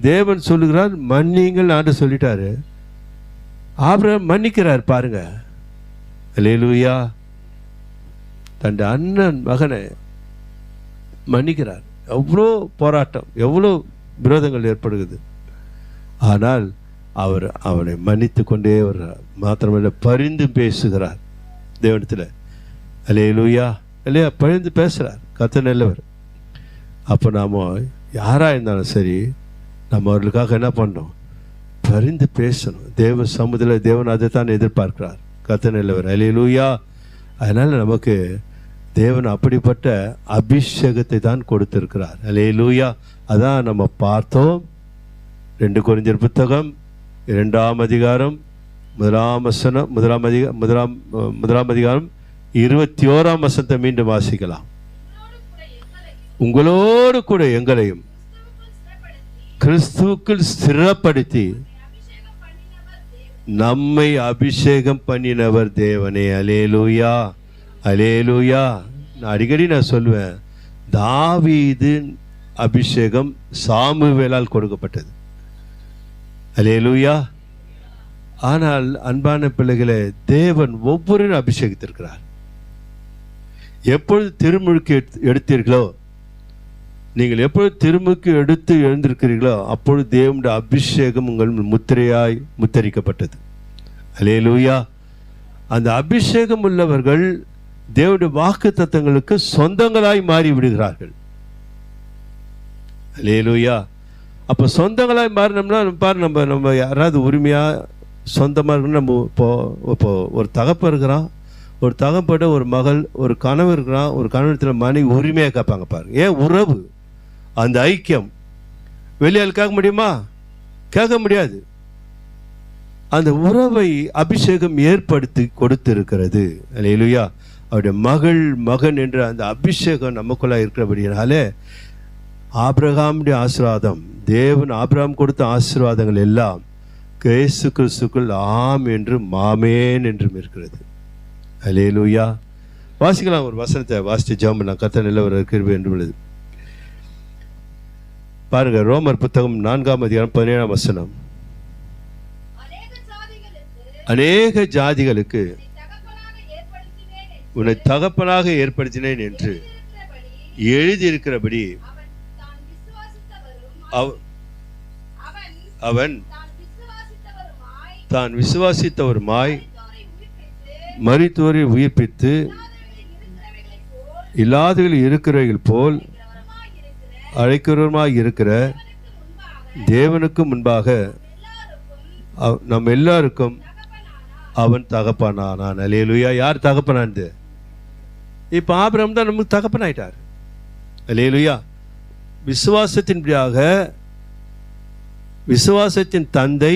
தேவன் சொல்லுகிறார் மன்னிங்கள் ஆண்டு சொல்லிட்டாரு. ஆபிரகாம் மன்னிக்கிறார் பாருங்க. அல்லேலூயா. தன் அண்ணன் மகனை மன்னிக்கிறார். எவ்வளோ போராட்டம், எவ்வளோ விரோதங்கள் ஏற்படுகிறது. ஆனால் அவர் அவனை மன்னித்து கொண்டே வர்றார். மாத்திரமல்ல, பரிந்து பேசுகிறார் தேவனிடத்தில். அல்லேலூயா. இல்லையா? பரிந்து பேசுகிறார். கர்த்தர் நல்லவர். அப்போ நாம் யாராக இருந்தாலும் சரி, நம்ம அவர்களுக்காக என்ன பண்ணணும்? பரிந்து பேசணும். தேவ சமுதில் தேவன் அதை தான் எதிர்பார்க்கிறார். கர்த்தர் நல்லவர். அல்லேலூயா. அதனால் நமக்கு தேவன் அப்படிப்பட்ட அபிஷேகத்தை தான் கொடுத்திருக்கிறார். அல்லேலூயா. அதான் நம்ம பார்த்தோம். 2 கொரிந்தியர் புத்தகம் 2ஆம் அதிகாரம் 1ஆம் வசனம், 1ஆம் அதிகாரம் 21ஆம் வசனத்தை மீண்டும் வாசிக்கலாம். உங்களோடு கூட எங்களையும் கிறிஸ்துவுக்குள் ஸ்திரப்படுத்தி நம்மை அபிஷேகம் பண்ணினவர் தேவனே. அல்லேலூயா. அல்லேலூயா. நான் அடிக்கடி சொல்லுவேன், தாவீதின் அபிஷேகம் சாமுவேலால் கொடுக்கப்பட்டது. அல்லேலூயா. ஆனால் அன்பான பிள்ளைகளை, தேவன் ஒவ்வொருவரும் அபிஷேகித்திருக்கிறார். எப்பொழுது திருமுழுக்கு எடுத்தீர்களோ, நீங்கள் எப்பொழுது திருமுழுக்கு எடுத்து எழுந்திருக்கிறீர்களோ, அப்பொழுது தேவனுடைய அபிஷேகம் உங்கள் முத்திரையாய் முத்தரிக்கப்பட்டது. அல்லேலூயா. அந்த அபிஷேகம் உள்ளவர்கள் தேவனுடைய வாக்கு தத்தங்களுக்கு சொந்தங்களாய் மாறி விடுகிறார்கள். அல்லேலூயா. அப்போ சொந்தங்களாய் மாறினோம்னா பாரு, நம்ம யாராவது உரிமையாக சொந்தமாக இருக்கணும். நம்ம இப்போ ஒரு தகப்பன் இருக்கிறான், ஒரு தகப்பட ஒரு மகள், ஒரு கணவர் இருக்கிறான், ஒரு கணவனத்தில் மனைவி உரிமையாக கேட்பாங்க பாருங்க. ஏன்? உறவு, அந்த ஐக்கியம். வெளியால் கேட்க முடியுமா? கேட்க முடியாது. அந்த உறவை அபிஷேகம் ஏற்படுத்தி கொடுத்திருக்கிறது. அல்லேலூயா. அவருடைய மகன் என்ற அந்த அபிஷேகம் நமக்குள்ள இருக்கிறபடினாலே ஆபிரகாமுடைய ஆசீர்வாதம், தேவன் ஆபிரகாம் கொடுத்த ஆசீர்வாதங்கள் எல்லாம் இயேசு கிறிஸ்துக்குள் ஆம் என்றும் ஆமென் என்றும் இருக்கிறது. அல்லேலூயா. வாசிக்கலாம். ஒரு வசனத்தை வாசித்து ஜெபம் பண்ணலாம். கர்த்தர் நல்லவர் கிருபை என்று உள்ளது. பாருங்க, ரோமர் புத்தகம் 4ஆம் அதிகாரம் 17ஆம் வசனம். அநேக ஜாதிகளுக்கு உன்னை தகப்பனாக ஏற்படுத்தினேன் என்று எழுதியிருக்கிறபடி அவன் தான் விசுவாசித்தவருமாய் மரித்தோரை உயிர்ப்பித்து இல்லாதவர்கள் இருக்கிறவர்கள் போல் அழைக்கிறவருமாய் இருக்கிற தேவனுக்கு முன்பாக நம் எல்லாருக்கும் அவன் தகப்பனானான். அல்லேலூயா. யார் தகப்பனானது? இப்போ ஆபிரகாம் தான் நமக்கு தகப்பனாயிட்டார். அல்லேலூயா. விசுவாசத்தின்படியாக விசுவாசத்தின் தந்தை,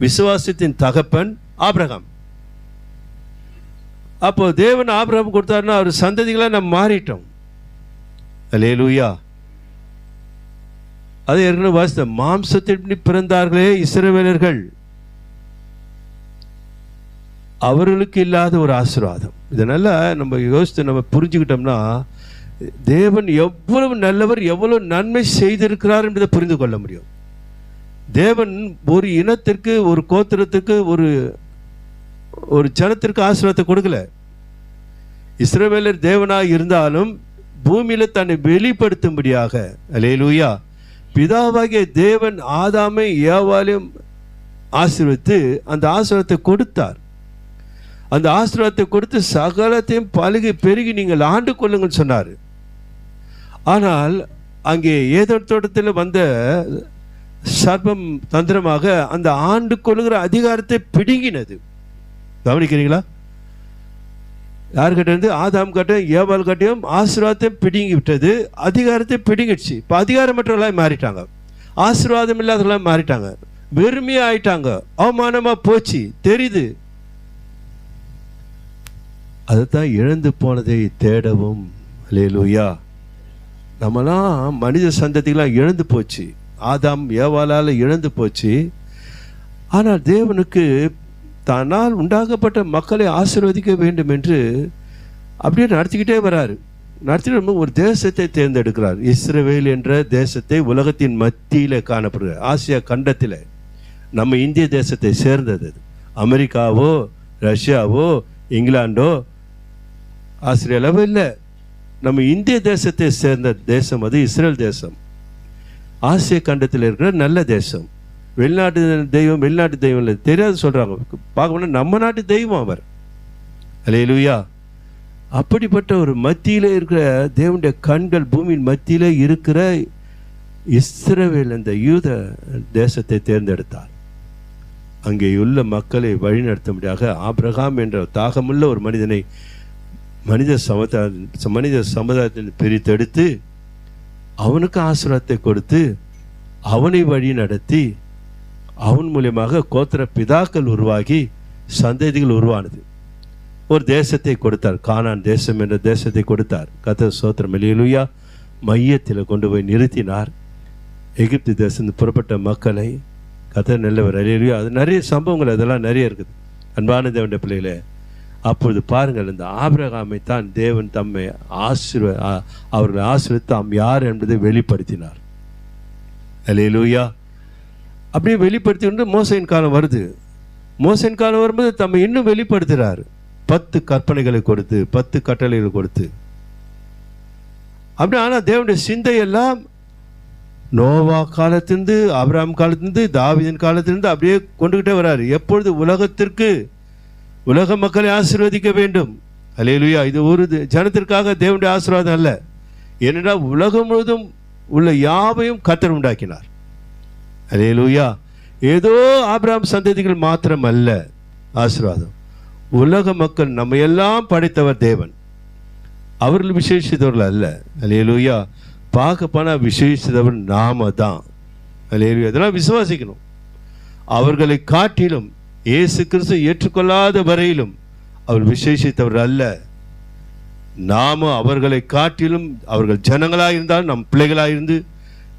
விசுவாசத்தின் தகப்பன் ஆபிரகாம். அப்போ தேவன் ஆபிரகாம் கொடுத்தாருன்னா அவர் சந்ததிகளாக நம்ம மாறிட்டோம். அல்லேலூயா. அது ஏற்கனவே வாசித்த மாம்சத்தின்படி பிறந்தார்களே இஸ்ரவேலர்கள், அவர்களுக்கு இல்லாத ஒரு ஆசீர்வாதம். இதனால நம்ம யோசித்து நம்ம புரிஞ்சுக்கிட்டோம்னா தேவன் எவ்வளவு நல்லவர், எவ்வளவு நன்மை செய்திருக்கிறார் என்பதை புரிந்து கொள்ள முடியும். தேவன் ஒரு இனத்திற்கு, ஒரு கோத்திரத்துக்கு, ஒரு ஜனத்திற்கு ஆசீர்வாதத்தை கொடுக்கல. இஸ்ரவேலர் தேவனாக இருந்தாலும் பூமியில தன்னை வெளிப்படுத்தும்படியாக, அல்லேலூயா, பிதாவாகிய தேவன் ஆதாமை ஏவாளையும் ஆசீர்வதித்து அந்த ஆசீர்வாதத்தை கொடுத்தார். அந்த ஆசீர்வாதத்தை கொடுத்து சகலத்தையும் பழுகி பெருகி நீங்கள் ஆண்டு கொள்ளுங்கள் சொன்னார். ஆனால் அங்கே ஏதேன் தோட்டத்தில் வந்த சர்ப்பம் தந்திரமாக அந்த ஆண்டு கொள்ளுகிற அதிகாரத்தை பிடுங்கினது. கவனிக்கிறீங்களா? யார்கிட்ட இருந்து? ஆதாம் கிட்ட ஏவாள் கிட்டையும் ஆசீர்வாதத்தை பிடுங்கி விட்டது, அதிகாரத்தை பிடுங்கிடுச்சு. இப்போ அதிகாரமற்றவர்களாக மாறிட்டாங்க, ஆசீர்வாதம் இல்லாதவர்களாக மாறிட்டாங்க, வெறுமையாக ஆயிட்டாங்க, அவமானமாக போச்சு தெரியுது. அதைத்தான் இழந்து போனதை தேடவும். அல்லேலூயா. நம்மலாம் மனித சந்ததிகளாக இழந்து போச்சு, ஆதாம் ஏவாளால் இழந்து போச்சு. ஆனால் தேவனுக்கு தன்னால் உண்டாக்கப்பட்ட மக்களை ஆசீர்வதிக்க வேண்டும் என்று அப்படியே நடத்திக்கிட்டே வராரு. நடத்திட்டு ஒரு தேசத்தை தேர்ந்தெடுக்கிறார். இஸ்ரவேல் என்ற தேசத்தை உலகத்தின் மத்தியில் காணப்படுகிற ஆசியா கண்டத்தில் நம்ம இந்திய தேசத்தை சேர்ந்தது. அமெரிக்காவோ ரஷ்யாவோ இங்கிலாண்டோ ஆஸ்திரேலியாவோ இல்லை, நம்ம இந்திய தேசத்தை சேர்ந்த தேசம் அது இஸ்ரேல் தேசம். ஆசிய கண்டத்தில் இருக்கிற நல்ல தேசம். வெளிநாட்டு தெய்வம் வெளிநாட்டு தெய்வம் இல்லை, தெரியாது சொல்கிறாங்க. பார்க்கணும்னா நம்ம நாட்டு தெய்வம் அவர். அல்லேலூயா. அப்படிப்பட்ட ஒரு மத்தியில் இருக்கிற தேவனுடைய கண்கள் பூமியின் மத்தியில் இருக்கிற இஸ்ரவேல் அந்த யூத தேசத்தை தேர்ந்தெடுத்தார். அங்கே உள்ள மக்களை வழிநடத்தும்படியாக ஆபிரகாம் என்ற தாகமுள்ள ஒரு மனிதனை மனித சமுதாயத்தில் பிரித்தெடுத்து அவனுக்கு ஆசீர்வாதத்தை கொடுத்து அவனை வழி நடத்தி அவன் மூலியமாக கோத்திர பிதாக்கள் உருவாகி சந்ததிகள் உருவானது. ஒரு தேசத்தை கொடுத்தார், கானான் தேசம் என்ற தேசத்தை கொடுத்தார். கர்த்தர் ஸ்தோத்திரம். அல்லேலூயா. மையத்தில் கொண்டு போய் நிறுத்தினார். எகிப்து தேசத்து புறப்பட்ட மக்களை கர்த்தர் நல்லவர். அல்லேலூயா. அது நிறைய சம்பவங்கள் அதெல்லாம் நிறைய இருக்குது. அன்பான தேவனுடைய பிள்ளைகளே, அப்பொழுது பாருங்கள், இந்த ஆபிரகாமை தான் தேவன் தம்மை அவர்களை ஆசீர்வதித்து தாம் யார் என்பதை வெளிப்படுத்தினார். அல்லேலூயா. அப்படியே வெளிப்படுத்தி மோசையின் காலம் வருது. மோசையின் காலம் வரும்போது தம்மை இன்னும் வெளிப்படுத்துகிறார். 10 கற்பனைகளை கொடுத்து 10 கட்டளைகளை கொடுத்து அப்படி. ஆனால் தேவனுடைய சிந்தையெல்லாம் நோவா காலத்திலிருந்து, ஆபிரகாம் காலத்திலிருந்து, தாவீதின் காலத்திலிருந்து அப்படியே கொண்டுகிட்டே வர்றாரு. எப்பொழுது உலகத்திற்கு, உலக மக்களை ஆசீர்வதிக்க வேண்டும், அல்லேலூயா. இது ஒரு ஜனத்திற்காக தேவனுடைய ஆசீர்வாதம் அல்ல. ஏனென்றால் உலகம் முழுவதும் உள்ள யாவையும் கர்த்தர் உண்டாக்கினார். அல்லேலூயா. ஏதோ ஆபிரகாம் சந்ததிகள் மாத்திரம் அல்ல ஆசீர்வாதம். உலக மக்கள் நம்ம எல்லாம் படைத்தவர் தேவன். அவர்கள் விசேஷித்தவர்கள் அல்ல. அல்லேலூயா. பார்க்க போனால் விசேஷித்தவர் நாம தான். அல்லேலூயா. இதெல்லாம் விசுவாசிக்கணும். அவர்களை காட்டிலும் இயேசு கிறிஸ்து ஏற்றுக்கொள்ளாத வரையிலும் அவர் விசேஷித்தவர் அல்ல. நாம அவர்களை காட்டிலும், அவர்கள் ஜனங்களாக இருந்தாலும் நம் பிள்ளைகளாக இருந்து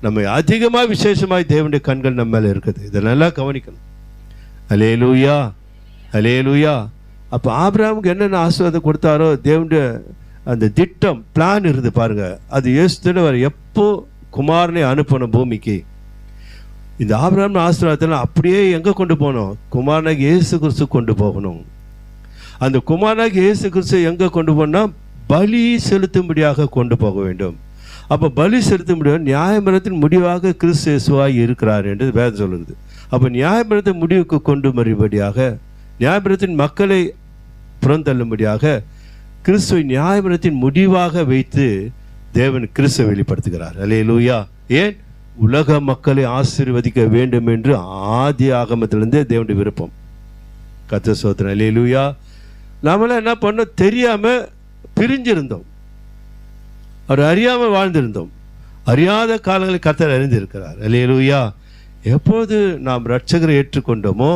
நம்ம அதிகமாக விசேஷமாய் தேவனுடைய கண்கள் நம்ம மேலே இருக்குது. இதை நல்லா கவனிக்கணும். அல்லேலூயா, அல்லேலூயா. அப்போ ஆபிரகாமுக்கு என்னென்ன ஆசீர்வாதம் கொடுத்தாரோ தேவனுடைய அந்த திட்டம், பிளான் இருந்து பாருங்க. அது இயேசுவர் எப்போ குமாரனை அனுப்பணும் பூமிக்கு. இந்த ஆபிரகாம் ஆசீர்வாதத்தில் அப்படியே எங்கே கொண்டு போகணும்? குமாரனாக இயேசு கிறிஸ்து கொண்டு போகணும். அந்த குமாரனாக இயேசு கிறிஸ்து எங்கே கொண்டு போனால் பலி செலுத்தும்படியாக கொண்டு போக வேண்டும். அப்போ பலி செலுத்தும்படியாக நியாயமரத்தின் முடிவாக கிறிஸ்து இயேசுவாய் இருக்கிறார் என்று வேதம் சொல்லுது. அப்போ நியாயமரத்தின் முடிவுக்கு கொண்டு வரும்படியாக, நியாயமரத்தின் மக்களை புறந்தள்ளும்படியாக கிறிஸ்துவை நியாயமரத்தின் முடிவாக வைத்து தேவன் கிறிஸ்துவை வெளிப்படுத்துகிறார். அல்லேலூயா. ஏன்? உலக மக்களை ஆசீர்வதிக்க வேண்டும் என்று ஆதி ஆகமத்திலிருந்தே தேவனுடைய விருப்பம். கர்த்தர் ஸ்தோத்திரம். அல்லேலூயா. நாமெல்லாம் என்ன பண்ணோம்? தெரியாமல் பிரிஞ்சிருந்தோம், அவர் அறியாமல் வாழ்ந்திருந்தோம். அறியாத காலங்களில் கர்த்தர் அறிந்திருக்கிறார். அல்லேலூயா. எப்போது நாம் இரட்சகரை ஏற்றுக்கொண்டோமோ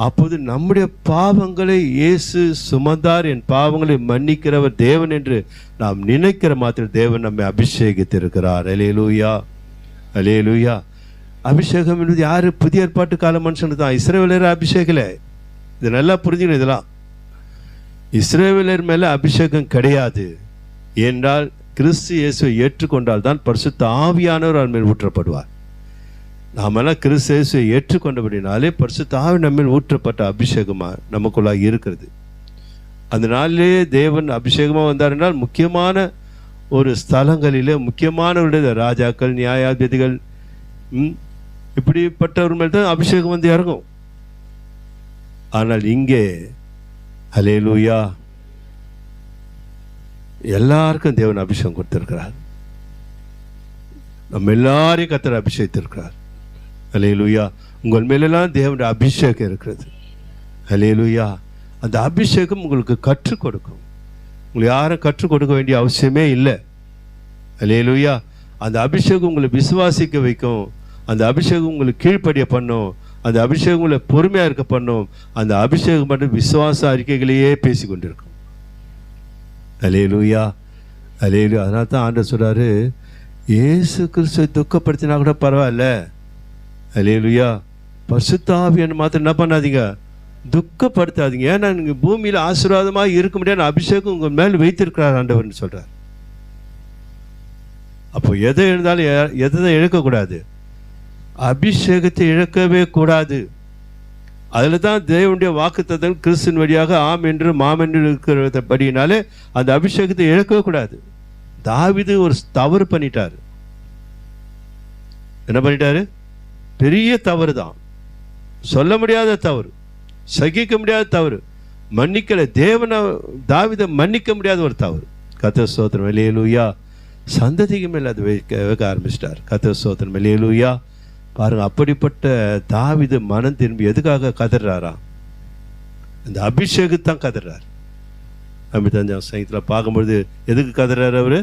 அப்போது நம்முடைய பாவங்களை இயேசு சுமந்தார், என் பாவங்களை மன்னிக்கிறவர் தேவன் என்று நாம் நினைக்கிற மாத்திரம் தேவன் நம்மை அபிஷேகித்திருக்கிறார். அல்லேலூயா, அல்லேலூயா. அபிஷேகம் என்பது யார்? புதிய ஏற்பாட்டு கால மனுஷனுக்கு தான். இஸ்ரவேலர் அபிஷேகல. இது நல்லா புரிஞ்சுக்கணும். இதெல்லாம் இஸ்ரவேலர் மேலே அபிஷேகம் கிடையாது. என்றால் கிறிஸ்து இயேசுவை ஏற்றுக்கொண்டால் தான் பரிசுத்த ஆவியானவர் அவர் மேல் ஊற்றப்படுவார். நாமெல்லாம் கிறிஸ்து இயேசுவை ஏற்றுக்கொண்டபடினாலே பரிசுத்த ஆவி நம்மேல் ஊற்றப்பட்ட அபிஷேகமாக நமக்குள்ளாக இருக்கிறது. அந்த நாளிலேயே தேவன் அபிஷேகமாக வந்தார் என்றால் முக்கியமான ஒரு ஸ்தலங்களிலே முக்கியமானவருடைய ராஜாக்கள், நியாயாதிபதிகள், இப்படிப்பட்டவர் மேல் தான் அபிஷேகம் வந்து இறங்கும். ஆனால் இங்கே அல்லேலூயா எல்லாருக்கும் தேவன் அபிஷேகம் கொடுத்திருக்கிறார். நம்ம எல்லாரையும் கர்த்தர் அபிஷேகித்திருக்கிறார். அல்லேலூயா. உங்கள் மேலெல்லாம் தேவனுடைய அபிஷேகம் இருக்கிறது. அல்லேலூயா. அந்த அபிஷேகம் உங்களுக்கு கற்றுக் கொடுக்கும். உங்களுக்கு யாரும் கற்றுக் கொடுக்க வேண்டிய அவசியமே இல்லை. அல்லேலூயா. அந்த அபிஷேகம் உங்களை விசுவாசிக்க வைக்கும். அந்த அபிஷேகம் உங்களை கீழ்ப்படிய பண்ணும். அந்த அபிஷேகம் உங்களை பொறுமையாக இருக்க பண்ணும். அந்த அபிஷேகம் மட்டும் விசுவாச அறிக்கைகளையே பேசி கொண்டிருக்கும். அல்லேலூயா, அல்லேலூயா. அதனால தான் ஆண்டவர் சொல்கிறாரு, இயேசு கிறிஸ்துவை துக்கப்படுத்தினா கூட பரவாயில்ல. அல்லேலூயா. பரிசுத்த ஆவியானவரை மாத்திரம் என்ன பண்ணாதீங்க, துக்கப்படுத்தாதீங்க. ஏன்னா நீங்கள் பூமியில் ஆசீர்வாதமாக இருக்க முடியாத அபிஷேகம் உங்கள் மேல் வைத்திருக்கிறார் ஆண்டவர்னு சொல்கிறார். அப்போ எதை எழுந்தாலும் எதை தான் இழக்கக்கூடாது, அபிஷேகத்தை இழக்கவே கூடாது. அதில் தான் தேவனுடைய வாக்குத்தத்தம் கிறிஸ்துவின் வழியாக ஆம் என்று மாம் என்று இருக்கிறபடினாலே அந்த அபிஷேகத்தை இழக்கவே கூடாது. தாவீது ஒரு தவறு பண்ணிட்டார். என்ன பண்ணிட்டாரு? பெரிய தவறு தான், சொல்ல முடியாத தவறு, சகிக்க முடியாத தவறு, மன்னிக்கலை. தாவீதை மன்னிக்க முடியாத ஒரு தவறு. கர்த்தர் ஸ்தோத்திரம். அல்லேலூயா. சந்ததிக்கு மேலே அது வைக்க ஆரம்பிச்சிட்டார். கர்த்தர் ஸ்தோத்திரம். அல்லேலூயா. பாருங்க, அப்படிப்பட்ட தாவீது மனம் திரும்பி எதுக்காக கதறாரா? அந்த அபிஷேகத்தான் கதறார். 55 சங்கத்தில் பார்க்கும்பொழுது எதுக்கு கதறாரு அவரு?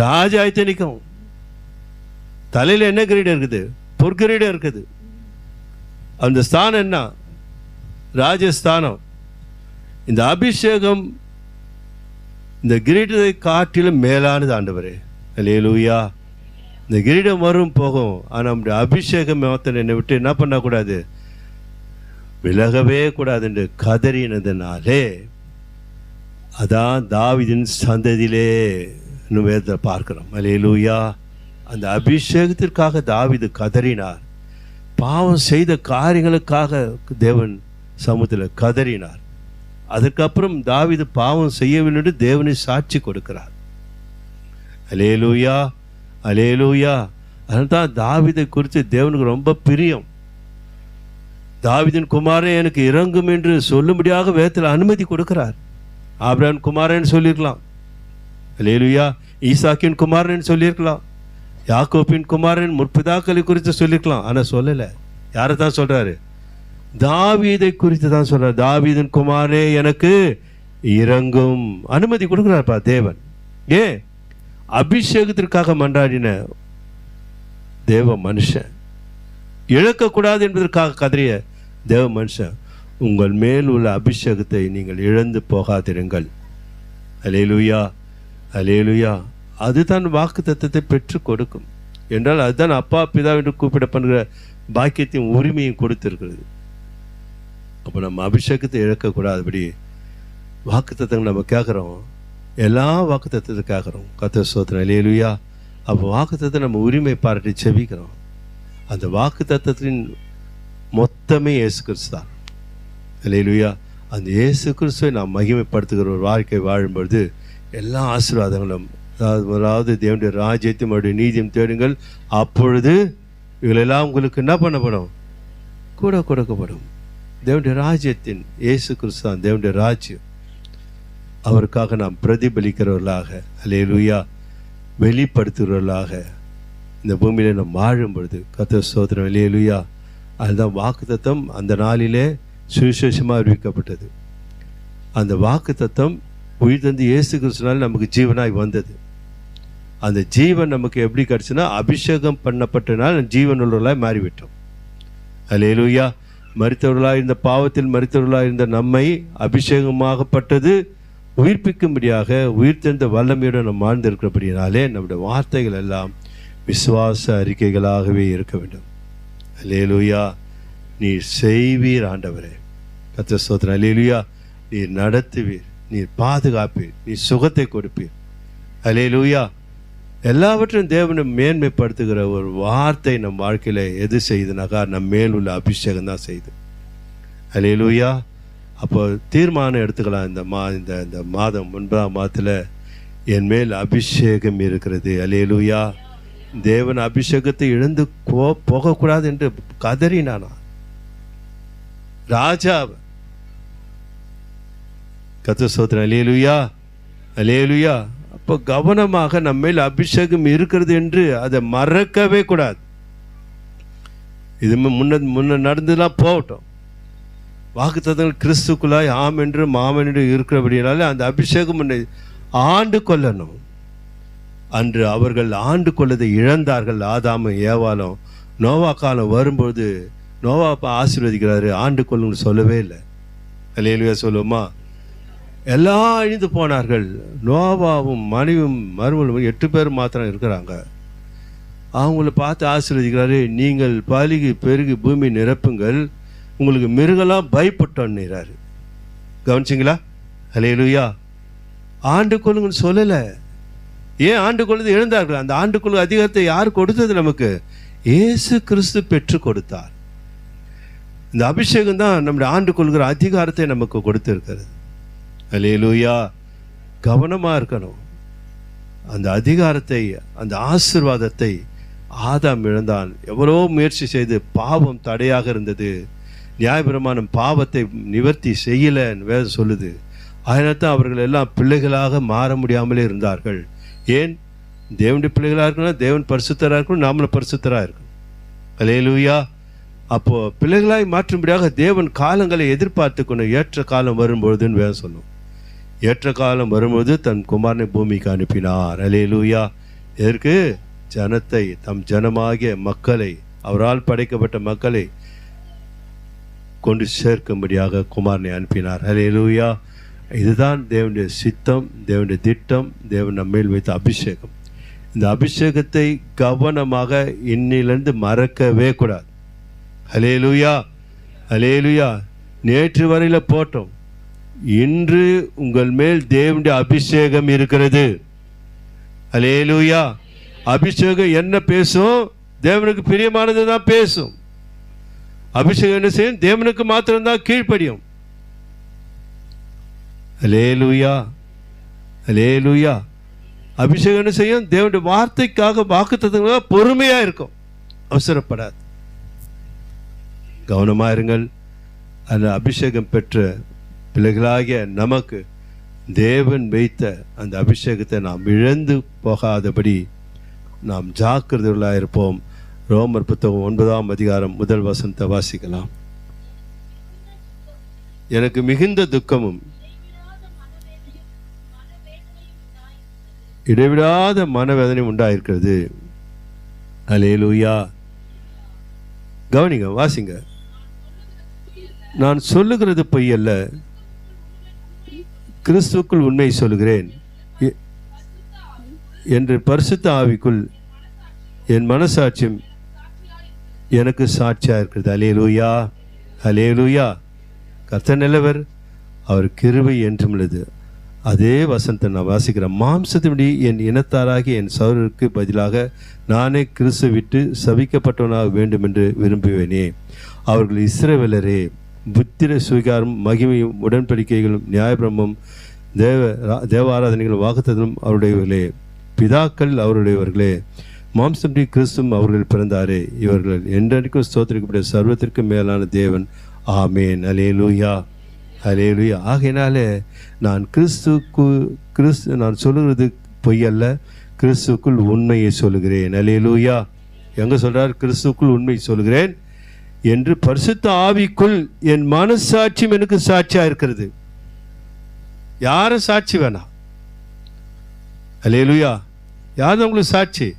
ராஜாயத்தை நிற்கும். தலையில் என்ன கிரீடம் இருக்குது? பொற்கிரீடம் இருக்குது. அந்த ஸ்தானம் என்ன? ராஜஸ்தானம். இந்த அபிஷேகம் இந்த கிரீடத்தை காட்டிலும் மேலானது ஆண்டவரே. அல்லேலூயா. இந்த கிரீடம் வரும் போகும், ஆனால் நம்முடைய அபிஷேகம் மாத்திரம் என்னை விட்டு என்ன பண்ணக்கூடாது, விலகவே கூடாது என்று கதறினதுனாலே அதான் தாவீதின் சந்ததியிலே இன்னும் வேதத்தை பார்க்கிறோம். அல்லேலூயா. அந்த அபிஷேகத்திற்காக தாவீது கதறினார். பாவம் செய்த காரியங்களுக்காக தேவன் சமூகத்தில் கதறினார். அதுக்கப்புறம் தாவீது பாவம் செய்யவில்லை என்று தேவனை சாட்சி கொடுக்கிறார். அல்லேலூயா, அல்லேலூயா. அதனால தான் தாவீதை குறித்து தேவனுக்கு ரொம்ப பிரியம். தாவீதின் குமாரன் எனக்கு இறங்கும் என்று சொல்லும்படியாக வேதத்தில் அனுமதி கொடுக்கிறார். ஆபிரகாம் குமாரன் சொல்லியிருக்கலாம், அல்லேலூயா. ஈசாக்கின் குமாரன் சொல்லியிருக்கலாம், யாக்கோப்பின் குமாரன் முற்பிதாக்களை குறித்து சொல்லியிருக்கலாம். ஆனால் சொல்லலை. யாரை தான் சொல்றாரு? தாவீதை குறித்து தான் சொல்றாரு. தாவீதின் குமாரே எனக்கு இறங்கும். அனுமதி கொடுக்குறாருப்பா தேவன். ஏன்? அபிஷேகத்திற்காக மன்றாடின தேவ மனுஷன், இழக்கக்கூடாது என்பதற்காக கதறிய தேவ மனுஷன், உங்கள் மேல் உள்ள அபிஷேகத்தை நீங்கள் இழந்து போகாதிருங்கள். அல்லேலூயா, அல்லேலூயா. அதுதான் வாக்கு தத்தத்தை பெற்று கொடுக்கும் என்றால், அதுதான் அப்பா பிதா என்று கூப்பிடப்படுகிற பாக்கியத்தையும் உரிமையும் கொடுத்திருக்கிறது. அப்போ நம்ம அபிஷேகத்தை இழக்கக்கூடாதுபடி வாக்கு தத்தங்கள் நம்ம கேட்குறோம். எல்லா வாக்கு தத்தத்தை கேட்குறோம். கர்த்தர் ஸ்தோத்திரம், அல்லேலூயா. அப்போ வாக்கு தத்தத்தை நம்ம உரிமை பாராட்டி செபிக்கிறோம். அந்த வாக்கு தத்தத்தின் மொத்தமே இயேசு கிறிஸ்து தான். அல்லேலூயா. அந்த இயேசு கிறிஸ்துவை நாம் மகிமைப்படுத்துகிற ஒரு வாழ்க்கை வாழும்பொழுது எல்லா ஆசீர்வாதங்களும், அதாவது தேவனுடைய ராஜ்யத்தையும் அவருடைய நீதியும் தேடுங்கள், அப்பொழுது இவைகளெல்லாம் உங்களுக்கு என்ன பண்ணப்படும்? கூட கொடுக்கப்படும். தேவனுடைய ராஜ்யத்தின் இயேசு கிறிஸ்து தான் தேவனுடைய ராஜ்யம். அவருக்காக நாம் பிரதிபலிக்கிறவர்களாக, அல்லேலூயா, வெளிப்படுத்துகிறவர்களாக இந்த பூமியில் நாம் வாழும் பொழுது கர்த்தர் ஸ்தோத்திரம், அல்லேலூயா. அதுதான் வாக்குத்தத்தம் அந்த நாளிலே சுவிசேஷமாக அறிவிக்கப்பட்டது. அந்த வாக்குத்தத்தம் உயிர் தந்து இயேசு கிறிஸ்துவினால் நமக்கு ஜீவனாய் வந்தது. அந்த ஜீவன் நமக்கு எப்படி கிடச்சுன்னா, அபிஷேகம் பண்ணப்பட்டனால் ஜீவன் உள்ளவர்களாய் மாறிவிட்டோம். அல்லேலூயா. மரித்தவர்களாக இருந்த பாவத்தில் மரித்தவர்களாக இருந்த நம்மை அபிஷேகமாகப்பட்டது உயிர்ப்பிக்கும்படியாக உயிர்த்தெழுந்த வல்லமையுடன் நாம் வாழ்ந்திருக்கிறபடினாலே நம்முடைய வார்த்தைகள் எல்லாம் விசுவாச அறிக்கைகளாகவே இருக்க வேண்டும். அல்லேலூயா. நீர் செய்வீர் ஆண்டவரே. கர்த்தர் ஸ்தோத்திரம், அல்லேலூயா. நீர் நடத்துவீர், நீர் பாதுகாப்பீர், நீர் சுகத்தை கொடுப்பீர். அல்லேலூயா. எல்லாவற்றையும் தேவனை மேன்மைப்படுத்துகிற ஒரு வார்த்தை நம் வாழ்க்கையில் எது செய்யுதுனாக்கா, நம் மேல் உள்ள அபிஷேகம் தான் செய்யுது. அல்லேலூயா. அப்போ தீர்மானம் எடுத்துக்கலாம். இந்த மாதம் 9ஆம் மாதத்தில் என் மேல் அபிஷேகம் இருக்கிறது. அல்லேலூயா. தேவன் அபிஷேகத்தை இழந்து போகக்கூடாது என்று கதறினானா ராஜா. கர்த்தர் ஸ்தோத்திரம், அல்லேலூயா, அல்லேலூயா. அப்போ கவனமாக நம்ம மேல் அபிஷேகம் இருக்கிறது என்று அதை மறக்கவே கூடாது. இது முன்ன நடந்துலாம் போகட்டும். வாக்குத்தத்தங்கள் கிறிஸ்துக்குள்ளாய் ஆம் என்று மாமன் என்று இருக்கிறபடினால அந்த அபிஷேகம் ஆண்டு கொள்ளணும். அன்று அவர்கள் ஆண்டு கொள்ளதை இழந்தார்கள். ஆதாமும் ஏவாளும். நோவா காலம் வரும்போது நோவா ஆசீர்வதிக்கிறாரு, ஆண்டு கொள்ளுன்னு சொல்லவே இல்லை. அல்லேலூயா சொல்லுவோமா? எல்லாம் அழிந்து போனார்கள். நோவாவும் மனைவியும் மருமகளும் 8 பேர் மாத்திரம் இருக்கிறாங்க. அவங்கள பார்த்து ஆசீர்வதிக்கிறாரு, நீங்கள் பலுகி பெருகி பூமி நிரப்புங்கள், உங்களுக்கு மிருகெல்லாம் பயப்பட்டோன்னுறாரு. கவனிச்சிங்களா? அல்லேலூயா. ஆண்டு கொள்ளுங்கன்னு சொல்லலை. ஏன் ஆண்டு கொள்வது? எழுந்தார்கள். அந்த ஆண்டு கொள்ளும் அதிகாரத்தை யார் கொடுத்தது நமக்கு? இயேசு கிறிஸ்து பெற்று கொடுத்தார். இந்த அபிஷேகம் தான் நம்முடைய ஆண்டு கொள்கிற அதிகாரத்தை நமக்கு கொடுத்திருக்கிறது. அல்லேலூயா. கவனமாக இருக்கணும். அந்த அதிகாரத்தை, அந்த ஆசீர்வாதத்தை ஆதாம் இழந்தான். எவ்வளோ முயற்சி செய்து பாவம் தடையாக இருந்தது. நியாயப்பிரமாணம் பாவத்தை நிவர்த்தி செய்யலைன்னு வேதம் சொல்லுது. அதனால்தான் அவர்கள் எல்லாம் பிள்ளைகளாக மாற முடியாமலே இருந்தார்கள். ஏன்? தேவனுடைய பிள்ளைகளாக இருக்கணும், தேவன் பரிசுத்தராக இருக்கணும், நாமளும் பரிசுத்தராக இருக்கணும். அல்லேலூயா. அப்போது பிள்ளைகளாய் மாற்றும்படியாக தேவன் காலங்களை எதிர்பார்த்து கொண்டு ஏற்ற காலம் வரும்பொழுதுன்னு வேதம் சொல்லும். ஏற்ற காலம் வரும்போது தன் குமாரனை பூமிக்கு அனுப்பினார். அல்லேலூயா. எதற்கு? ஜனத்தை, தம் ஜனமாகிய மக்களை, அவரால் படைக்கப்பட்ட மக்களை கொண்டு சேர்க்கும்படியாக குமாரனை அனுப்பினார். அல்லேலூயா. இதுதான் தேவனுடைய சித்தம், தேவனுடைய திட்டம், தேவன் நம்மேல் வைத்த அபிஷேகம். இந்த அபிஷேகத்தை கவனமாக இன்னிலிருந்து மறக்கவே கூடாது. அல்லேலூயா, அல்லேலூயா. நேற்று வரையில் போட்டோம், இன்று உங்கள் மேல் தேவனுடைய அபிஷேகம் இருக்கிறது. அல்லேலூயா. அபிஷேகம் என்ன பேசும்? தேவனுக்கு பிரியமானது தான் பேசும். அபிஷேகம் என்ன செய்யும்? தேவனுக்கு மாத்திரம்தான் கீழ்ப்படியும். அல்லேலூயா, அல்லேலூயா. அபிஷேகம் என்ன செய்யும்? தேவனுடைய வார்த்தைக்காக வாக்குத்தத்தங்களுக்காக பொறுமையா இருக்கும், அவசரப்படாது. கவனமாக இருங்கள். அந்த அபிஷேகம் பெற்ற பிள்ளைகளாகிய நமக்கு தேவன் வைத்த அந்த அபிஷேகத்தை நாம் இழந்து போகாதபடி நாம் ஜாக்கிரதைகளாக இருப்போம். ரோமர் புத்தகம் 9ஆம் அதிகாரம் 1 வசனத்தை வாசிக்கலாம். எனக்கு மிகுந்த துக்கமும் இடைவிடாத மனவேதனை உண்டாயிருக்கிறது. அல்லேலூயா. கவனிங்க, வாசிங்க. நான் சொல்லுகிறது பொய் அல்ல, கிறிஸ்துவுக்குள் உண்மை சொல்லுகிறேன் என்று பரிசுத்த ஆவிக்குள் என் மனசாட்சியம் எனக்கு சாட்சியாக இருக்கிறது. அல்லேலூயா, அல்லேலூயா. கர்த்தர் நல்லவர், அவர் கிருபை என்றும் உள்ளது. அதே வசனத்தை நான் வாசிக்கிறேன். மாம்சத்தின்படி என் இனத்தாராகி என் சகோதரருக்கு பதிலாக நானே கிறிஸ்து விட்டு சபிக்கப்பட்டவனாக வேண்டும் என்று விரும்புவேனே. அவர்கள் இஸ்ரவேலரே, புத்திர சுவிகாரம் மகிமையும் உடன்படிக்கைகளும் நியாயபிரமும் தேவ ஆராதனைகளும் வாக்குத்தத்தமும் அவருடையவர்களே. பிதாக்கள் அவருடையவர்களே, மாம்சம்படி கிறிஸ்துவும் அவர்கள் பிறந்தாரே. இவர்கள் என்றைக்கும் ஸ்தோத்திரிக்கப்பட்ட சர்வத்திற்கு மேலான தேவன். ஆமேன். அல்லேலூயா, அல்லேலூயா. ஆகையினாலே நான் நான் சொல்லுகிறது பொய் அல்ல, கிறிஸ்துக்குள் உண்மையை சொல்லுகிறேன். அல்லேலூயா. எங்கே சொல்கிறார்? கிறிஸ்துக்குள் உண்மை சொல்லுகிறேன் என்று பரிசுத்த ஆவிக்குள் என் மனசாட்சியம் எனக்கு சாட்சியாக இருக்கிறது. யாரும் சாட்சி வேணாம். அல்லேலூயா. யாரும் உங்களுக்கு சாட்சி?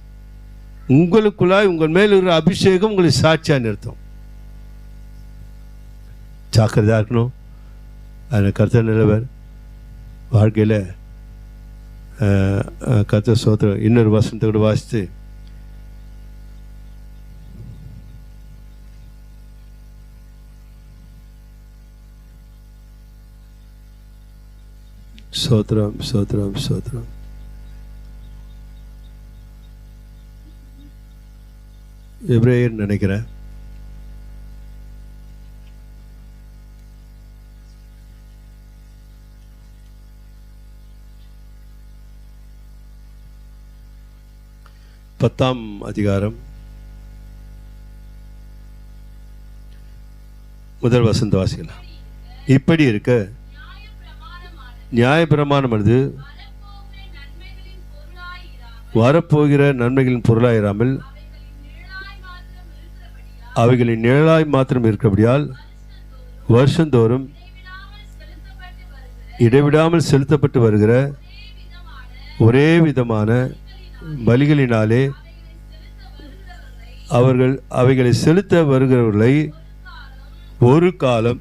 உங்களுக்குள்ளாய் உங்கள் மேல் இருக்கிற அபிஷேகம் உங்களுக்கு சாட்சியாக நிறுத்தும். ஜாக்கிரதையாக இருக்கணும். அதில் கர்த்தர் நல்லவர். வாழ்க்கையில் கர்த்தர் ஸ்தோத்திரம். இன்னொரு வசனத்தை கூட வாசித்து ஸ்தோத்திரம், ஸ்தோத்திரம், ஸ்தோத்திரம். எபிரேயர் நினைக்கிறேன். பத்தாம் அதிகாரம் 1 வசனத்தை வாசிக்கலாம். இப்படி இருக்க நியாயப்பிரமாணமானது வரப்போகிற நன்மைகளின் பொருளாயிராமல் அவைகளின் நிழலாய் மாத்திரம் இருக்கிறபடியால் வருஷந்தோறும் இடைவிடாமல் செலுத்தப்பட்டு வருகிற ஒரே விதமான பலிகளினாலே அவர்கள் அவைகளை செலுத்த வருகிறவர்களை ஒரு காலம்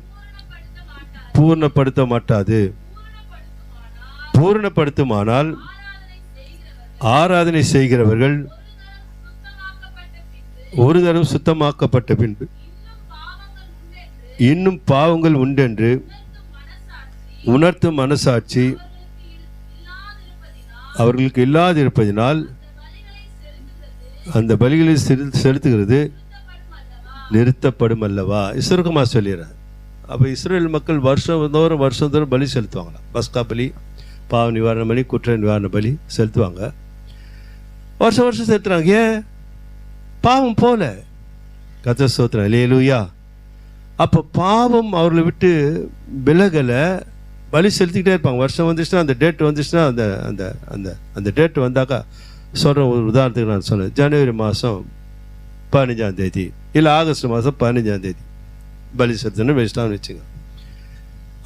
பூர்ணப்படுத்த மாட்டாது. பூர்ணப்படுத்துமானால் ஆராதனை செய்கிறவர்கள் ஒரு தரம் சுத்தமாக்கப்பட்ட பின்பு இன்னும் பாவங்கள் உண்டென்று உணர்த்தும் மனசாட்சி அவர்களுக்கு இல்லாதிருப்பதினால் அந்த பலிகளை செலுத்துகிறது நிறுத்தப்படும் அல்லவா. சுருக்கமாக சொல்லிடுறேன். அப்போ இஸ்ரேல் மக்கள் வருஷந்தோறும் பலி செலுத்துவாங்களாம். பஸ்கா பலி, பாவ நிவாரண பலி, குற்ற நிவாரண பலி செலுத்துவாங்க. வருஷம் செலுத்துறாங்க. ஏன்? பாவம் போல. கர்த்தர் ஸ்தோத்திரம். அல்லேலூயா. அப்போ பாவம் அவர்களை விட்டு விலகலை, பலி செலுத்திக்கிட்டே இருப்பாங்க. வருஷம் வந்துச்சுன்னா அந்த டேட் வந்துச்சுன்னா அந்த அந்த அந்த அந்த டேட் வந்தாக்கா சொல்கிறேன். ஒரு உதாரணத்துக்கு நான் சொன்னேன். ஜனவரி மாதம் 15ஆம் தேதி இல்லை ஆகஸ்ட் மாதம் 15ஆம் தேதி பலி செலுத்தணும்னு வச்சுட்டான்னு வச்சுங்க.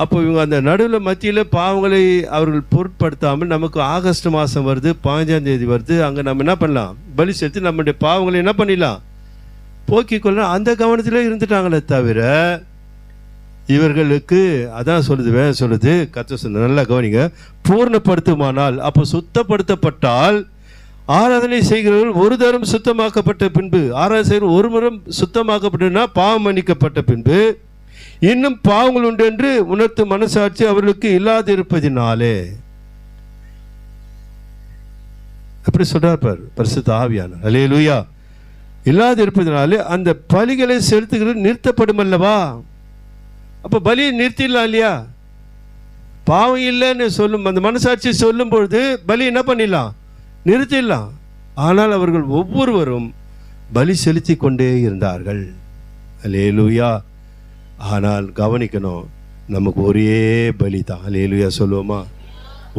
அப்போ இவங்க அந்த நடுவில் மத்தியில் பாவங்களை அவர்கள் பொருட்படுத்தாமல் நமக்கு ஆகஸ்ட் மாதம் வருது, 15ஆம் தேதி வருது, அங்கே நம்ம என்ன பண்ணலாம்? பலி செலுத்தி நம்முடைய பாவங்களை என்ன பண்ணிடலாம்? போக்கிக் கொள்ளலாம். அந்த கவனத்தில் இருந்துட்டாங்களே தவிர இவர்களுக்கு அதான் சொல்லுது கர்த்தர் சொன்ன. நல்லா கவனிங்க. பூர்ணப்படுத்துமானால், அப்போ சுத்தப்படுத்தப்பட்டால் ஆராதனை செய்கிறவர்கள் ஒரு தரம் சுத்தமாக்கப்பட்ட பின்பு, ஆராதனை செய்கிற ஒரு முறை சுத்தமாக்கப்பட்டனா பாவம் மன்னிக்கப்பட்ட பின்பு இன்னும் பாவங்கள் உண்டு என்று உணர்த்தும் மனசாட்சி அவர்களுக்கு இல்லாதிருப்பதினாலே. அப்படி சொல்றார் பார் பரிசுத்த ஆவியானவர். அல்லேலூயா. இல்லாதிருப்பதினாலே அந்த பலிகளை செலுத்துகிறது நிறுத்தப்படும் அல்லவா. அப்போ பலியை நிறுத்திடலாம் இல்லையா? பாவம் இல்லைன்னு சொல்லும் அந்த மனசாட்சி சொல்லும் பொழுது பலி என்ன பண்ணிடலாம்? நிறுத்திடலாம். ஆனால் அவர்கள் ஒவ்வொருவரும் பலி செலுத்தி கொண்டே இருந்தார்கள். அல்லேலூயா. ஆனால் கவனிக்கணும், நமக்கு ஒரே பலி தான். அல்லேலூயா சொல்லுவோமா?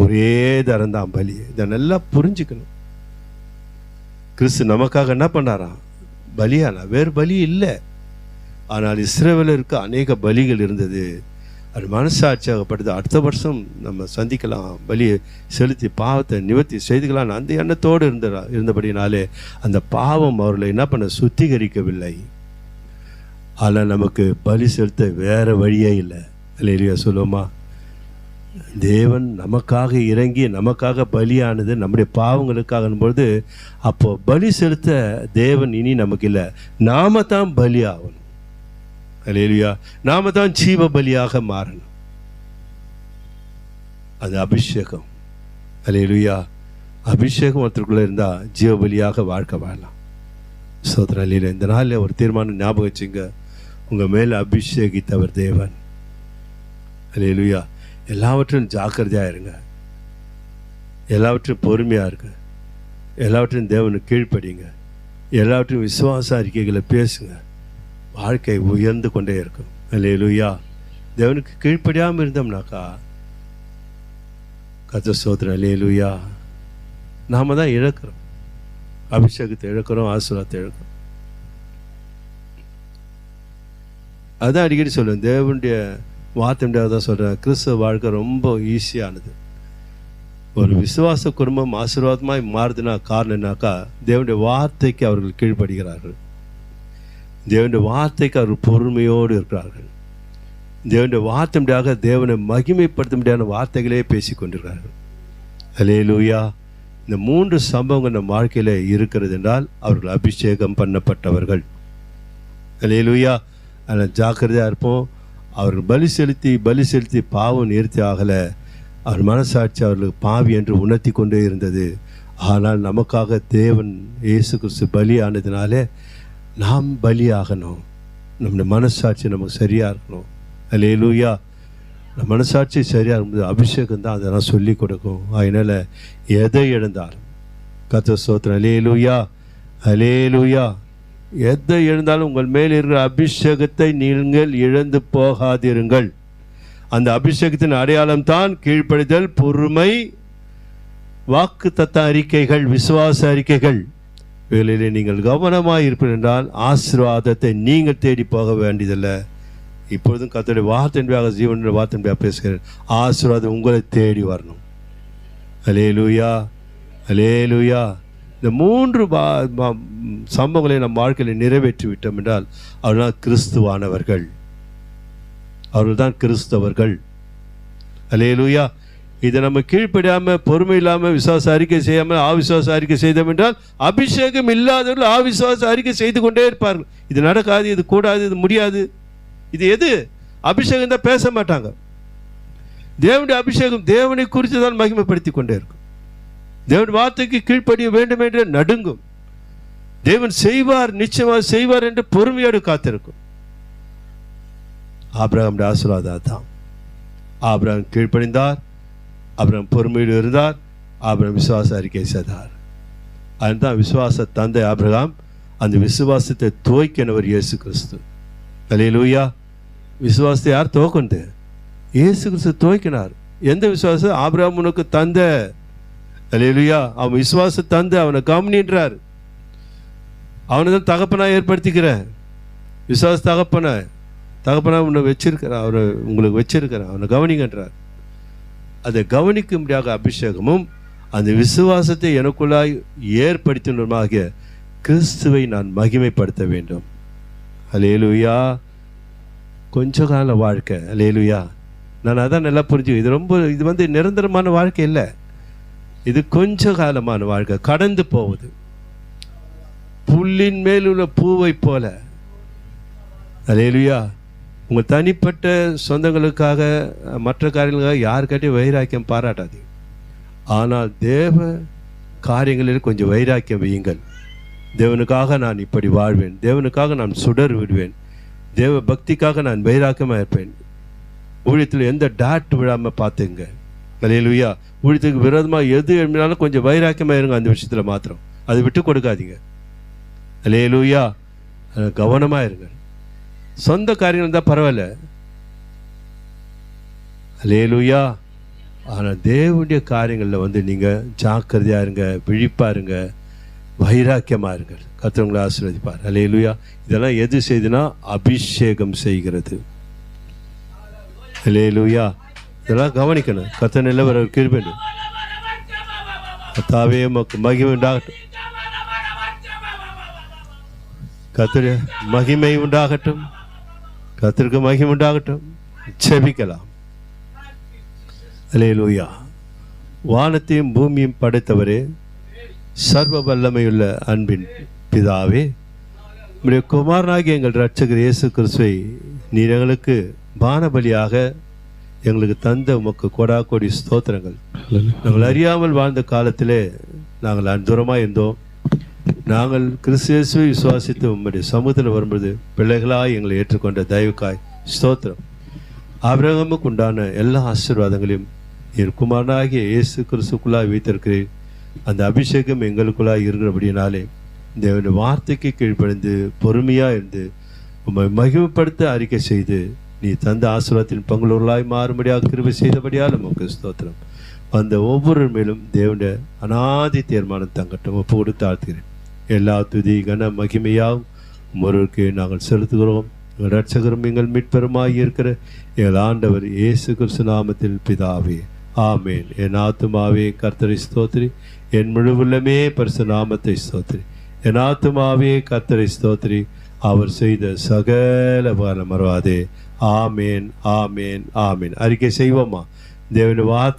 ஒரே தரம் தான் பலி. இதை நல்லா புரிஞ்சுக்கணும். கிறிஸ்து நமக்காக என்ன பண்ணாராம்? பலியானா. வேறு பலி இல்லை. ஆனால் இஸ்ரவேலருக்கு அநேக பலிகள் இருந்தது. அது மனசாட்சியாகப்பட்டது. அடுத்த வருஷம் நம்ம சந்திக்கலாம், பலியை செலுத்தி பாவத்தை நிவர்த்தி செய்துக்கலாம் அந்த எண்ணத்தோடு இருந்தபடினாலே அந்த பாவம் அவர்களை என்ன பண்ண சுத்திகரிக்கவில்லை. ஆனால் நமக்கு பலி செலுத்த வேறு வழியே இல்லை. அல்லேலூயா சொல்லுவோமா? தேவன் நமக்காக இறங்கி நமக்காக பலியானது நம்முடைய பாவங்களுக்காக பொழுது, அப்போ பலி செலுத்த தேவன் இனி நமக்கு இல்லை, நாம தான் பலி ஆகணும். அல்லேலூயா. நாம தான் ஜீவ பலியாக மாறணும். அது அபிஷேகம். அல்லேலூயா. அபிஷேகம் ஒருத்தருக்குள்ள இருந்தால் ஜீவ பலியாக வாழ்க்கை வாழலாம். சோதரன் அல்லேலூயா. இந்த நாளில் ஒரு தீர்மானம் ஞாபகம் வச்சுங்க, உங்கள் மேலே அபிஷேகித்தவர் தேவன். அல்லேலூயா. எல்லாவற்றையும் ஜாக்கிரதையாக இருங்க, எல்லாவற்றையும் பொறுமையாக இருங்க, எல்லாவற்றையும் தேவனுக்கு கீழ்ப்படிங்க, எல்லாவற்றையும் விசுவாச அறிக்கைகளை பேசுங்க. வாழ்க்கை உயர்ந்து கொண்டே இருக்கும். அல்லேலூயா. தேவனுக்கு கீழ்ப்படியாமல் இருந்தோம்னாக்கா கர்த்தர் ஸ்தோத்திரம். அல்லேலூயா. நாம தான் இழக்கிறோம், அபிஷேகத்தை இழக்கிறோம், ஆசீர்வாதத்தை இழக்கிறோம். அதான் அடிக்கடி சொல்லுவேன், தேவனுடைய வார்த்தை தான் சொல்கிறேன், கிறிஸ்தவ வாழ்க்கை ரொம்ப ஈஸியானது. ஒரு விசுவாச குடும்பம் ஆசீர்வாதமாய் மாறுதுன்னா காரணம் என்னாக்கா, தேவனுடைய வார்த்தைக்கு அவர்கள் கீழ்ப்படுகிறார்கள், தேவனுடைய வார்த்தைக்கு அவர்கள் பொறுமையோடு இருக்கிறார்கள், தேவனுடைய வார்த்தையாக தேவனை மகிமைப்படுத்த முடியாத வார்த்தைகளே பேசி கொண்டிருக்கிறார்கள். அல்லேலூயா. இந்த 3 சம்பவங்கள் நம்ம வாழ்க்கையில் இருக்கிறது என்றால் அவர்கள் அபிஷேகம் பண்ணப்பட்டவர்கள். அல்லேலூயா. அதில் ஜாக்கிரதையாக இருப்போம். அவர்கள் பலி செலுத்தி பாவம் நிறுத்தி ஆகலை. அவர் மனசாட்சி அவர்களுக்கு பாவி என்று உணர்த்தி கொண்டே இருந்தது. ஆனால் நமக்காக தேவன் இயேசு கிறிஸ்து பலியானதுனாலே நாம் பலியாகணும். நம்முடைய மனசாட்சி நமக்கு சரியாக இருக்கணும். அல்லேலூயா. நம்ம மனசாட்சி சரியாக இருக்கும்போது அபிஷேகம் தான் அதெல்லாம் சொல்லி கொடுக்கும். அதனால் எதை எழுந்தாலும் கர்த்தர் ஸ்தோத்திரம். அல்லேலூயா. அல்லேலூயா. எதை எழுந்தாலும் உங்கள் மேல் இருக்கிற அபிஷேகத்தை நீங்கள் இழந்து போகாதிருங்கள். அந்த அபிஷேகத்தின் அடையாளம் தான் கீழ்ப்படிதல், பொறுமை, வாக்கு தத்த அறிக்கைகள், விசுவாச அறிக்கைகள். இவைகளிலே நீங்கள் கவனமாக இருப்பீர்கள் என்றால் ஆசீர்வாதத்தை நீங்கள் தேடி போக வேண்டியதில்லை. இப்பொழுதும் கர்த்தருடைய வார்த்தையாக ஜீவனுடைய வார்த்தையாக பேசுகிறேன். ஆசீர்வாதம் உங்களை தேடி வரணும். அல்லேலூயா. அல்லேலூயா. இந்த 3 சம்பவங்களை நம் வாழ்க்கையில் நிறைவேற்றி விட்டோம் என்றால் அவர்கள் கிறிஸ்துவானவர்கள், அவர்கள் தான் கிறிஸ்தவர்கள். அல்லேலூயா. இதை நம்ம கீழ்ப்படியாமல், பொறுமை இல்லாமல், விசுவாச அறிக்கை செய்யாமல் அவிசுவாச அறிக்கை செய்தோம் என்றால் அபிஷேகம் இல்லாதவர்கள் அவிசுவாச அறிக்கை செய்து கொண்டே இருப்பார்கள். இது நடக்காது, இது கூடாது, இது முடியாது. இது எது? அபிஷேகம் தான் பேச மாட்டாங்க. தேவனுடைய அபிஷேகம் தேவனை குறித்து தான் மகிமைப்படுத்தி கொண்டே இருக்கும். தேவன் வார்த்தைக்கு கீழ்ப்படிய வேண்டும் என்று நடுங்கும். தேவன் செய்வார், நிச்சயமாக செய்வார் என்று பொறுமையோடு காத்திருக்கும். ஆபிரகாமுடைய ஆசீர்வாதம் தான். ஆபிரகாம் கீழ்ப்படிந்தார், ஆபிரகாம் பொறுமையோடு இருந்தார், ஆபிரகாம் விசுவாச அறிக்கை செய்தார். அதுதான் விசுவாச தந்தை ஆபிரகாம். அந்த விசுவாசத்தை துவக்கினவர் இயேசு கிறிஸ்து. அல்லேலூயா. விசுவாசத்தை யார் துவக்குனது? இயேசு கிறிஸ்து துவக்கினார். எந்த விசுவாசம்? ஆபிரகாம் உனக்கு தந்த. அல்லேலூயா. அவன் விசுவாச தந்து அவனை கவனின்றார். அவனை தான் தகப்பனாக ஏற்படுத்திக்கிறேன். விசுவாச தகப்பனாக உன்னை வச்சிருக்கிறேன், அவரை உங்களுக்கு வச்சிருக்கிறேன், அவனை கவனிக்கின்றார். அதை கவனிக்கும்படியாக அபிஷேகமும் அந்த விசுவாசத்தை எனக்குள்ளாய் ஏற்படுத்தினமாகிய கிறிஸ்துவை நான் மகிமைப்படுத்த வேண்டும். அல்லேலூயா. கொஞ்ச கால வாழ்க்கை. அல்லேலூயா. நான் அதான் நல்லா புரிஞ்சுக்கிறேன். இது நிரந்தரமான வாழ்க்கை இல்லை, இது கொஞ்ச காலமான வாழ்க்கை. கடந்து போவது புல்லின் மேல் உள்ள பூவை போல. அல்லேலூயா. உங்கள் தனிப்பட்ட சொந்தங்களுக்காக, மற்ற காரியங்களுக்காக யாருக்காட்டையும் வைராக்கியம் பாராட்டாதீங்க. ஆனால் தேவ காரியங்களில் கொஞ்சம் வைராக்கியம் வையுங்கள். தேவனுக்காக நான் இப்படி வாழ்வேன், தேவனுக்காக நான் சுடர் விடுவேன், தேவ பக்திக்காக நான் வைராக்கியமாக இருப்பேன். ஊழியத்தில் எந்த டாட் விழாமல் பார்த்துங்க. அல்லேலூயா. ஊழியத்துக்கு விரோதமாக எது எழுப்பினாலும் கொஞ்சம் வைராக்கியமாக இருங்க. அந்த விஷயத்தில் மாத்திரம் அதை விட்டு கொடுக்காதீங்க. அல்லேலூயா. கவனமாக இருங்க. சொந்த காரியங்கள் தான் பரவாயில்ல. அல்லேலூயா. ஆனால் தேவனுடைய காரியங்களில் நீங்கள் ஜாக்கிரதையாக இருங்க, விழிப்பாக இருங்க, வைராக்கியமாக இருங்க. கர்த்தர் உங்களை ஆசீர்வதிப்பார். அல்லேலூயா. இதெல்லாம் எது செய்துனா அபிஷேகம் செய்கிறது. அல்லேலூயா. இதெல்லாம் கவனிக்கணும். கர்த்தர் நல்லவர், அவர் கிருபை. கர்த்தாவே உமக்கு மகிமை உண்டாகட்டும். கர்த்தர் மகிமை உண்டாகட்டும். கர்த்தருக்கு மகிமை உண்டாகட்டும். செபிக்கலாம். அல்லேலூயா. வானத்தையும் பூமியும் படைத்தவரே, சர்வ வல்லமையுள்ள அன்பின் பிதாவே, உம்முடைய குமாரனாகிய எங்கள் இரட்சகர் இயேசு கிறிஸ்துவை நீர் எங்களுக்கு பானபலியாக எங்களுக்கு தந்த உமக்கு கோடாகோடி ஸ்தோத்திரங்கள். நாங்கள் அறியாமல் வாழ்ந்த காலத்திலே நாங்கள் தூரமாக இருந்தோம். நாங்கள் கிறிஸ்து இயேசுவை விசுவாசித்து உம்முடைய சமூகத்தில் வரும்போது பிள்ளைகளாய் எங்களை ஏற்றுக்கொண்ட தயவுக்காய் ஸ்தோத்திரம். ஆபிரகாமுக்கு உண்டான எல்லா ஆசீர்வாதங்களையும் நீர் குமாரனாகிய இயேசு கிறிஸ்துக்குள்ளாய் வைத்திருக்கிறீர். அந்த அபிஷேகம் எங்களுக்குள்ளாய் இருக்கிறபடினாலே தேவனுடைய வார்த்தைக்கு கீழ்ப்படிந்து பொறுமையாக இருந்து உம்மை மகிமைப்படுத்த அறிக்கை செய்து நீ தந்த ஆசீர்வாதத்தின் பங்குள்ளவர்களாய் மாறும்படியாக கிருபை செய்தபடியால் நமக்கு ஸ்தோத்திரம். அந்த ஒவ்வொரு மேலும் தேவனுடைய அநாதி தீர்மானம் தங்கட்டும். ஒப்பு கொடுத்து ஆழ்த்துகிறேன். எல்லா துதி கன மகிமையாகவும் ஒருவருக்கு நாங்கள் செலுத்துகிறோம். எங்கள் இரட்சகரும் எங்கள் மீட்பெருமாய் இருக்கிற எங்கள் ஆண்டவர் இயேசு கிறிஸ்து நாமத்தில் பிதாவே, ஆமேன். என் ஆத்துமாவே கர்த்தரை ஸ்தோத்திரி, என் முழு உள்ளமே பரிசு நாமத்தை ஸ்தோத்திரி. என் ஆத்துமாவே கர்த்தரை ஸ்தோத்திரி, அவர் செய்த சகல மறவாதே. ஆமேன், ஆமேன், ஆமேன். அறிக்கை செய்வோமா? தேவனுடைய வார்த்தை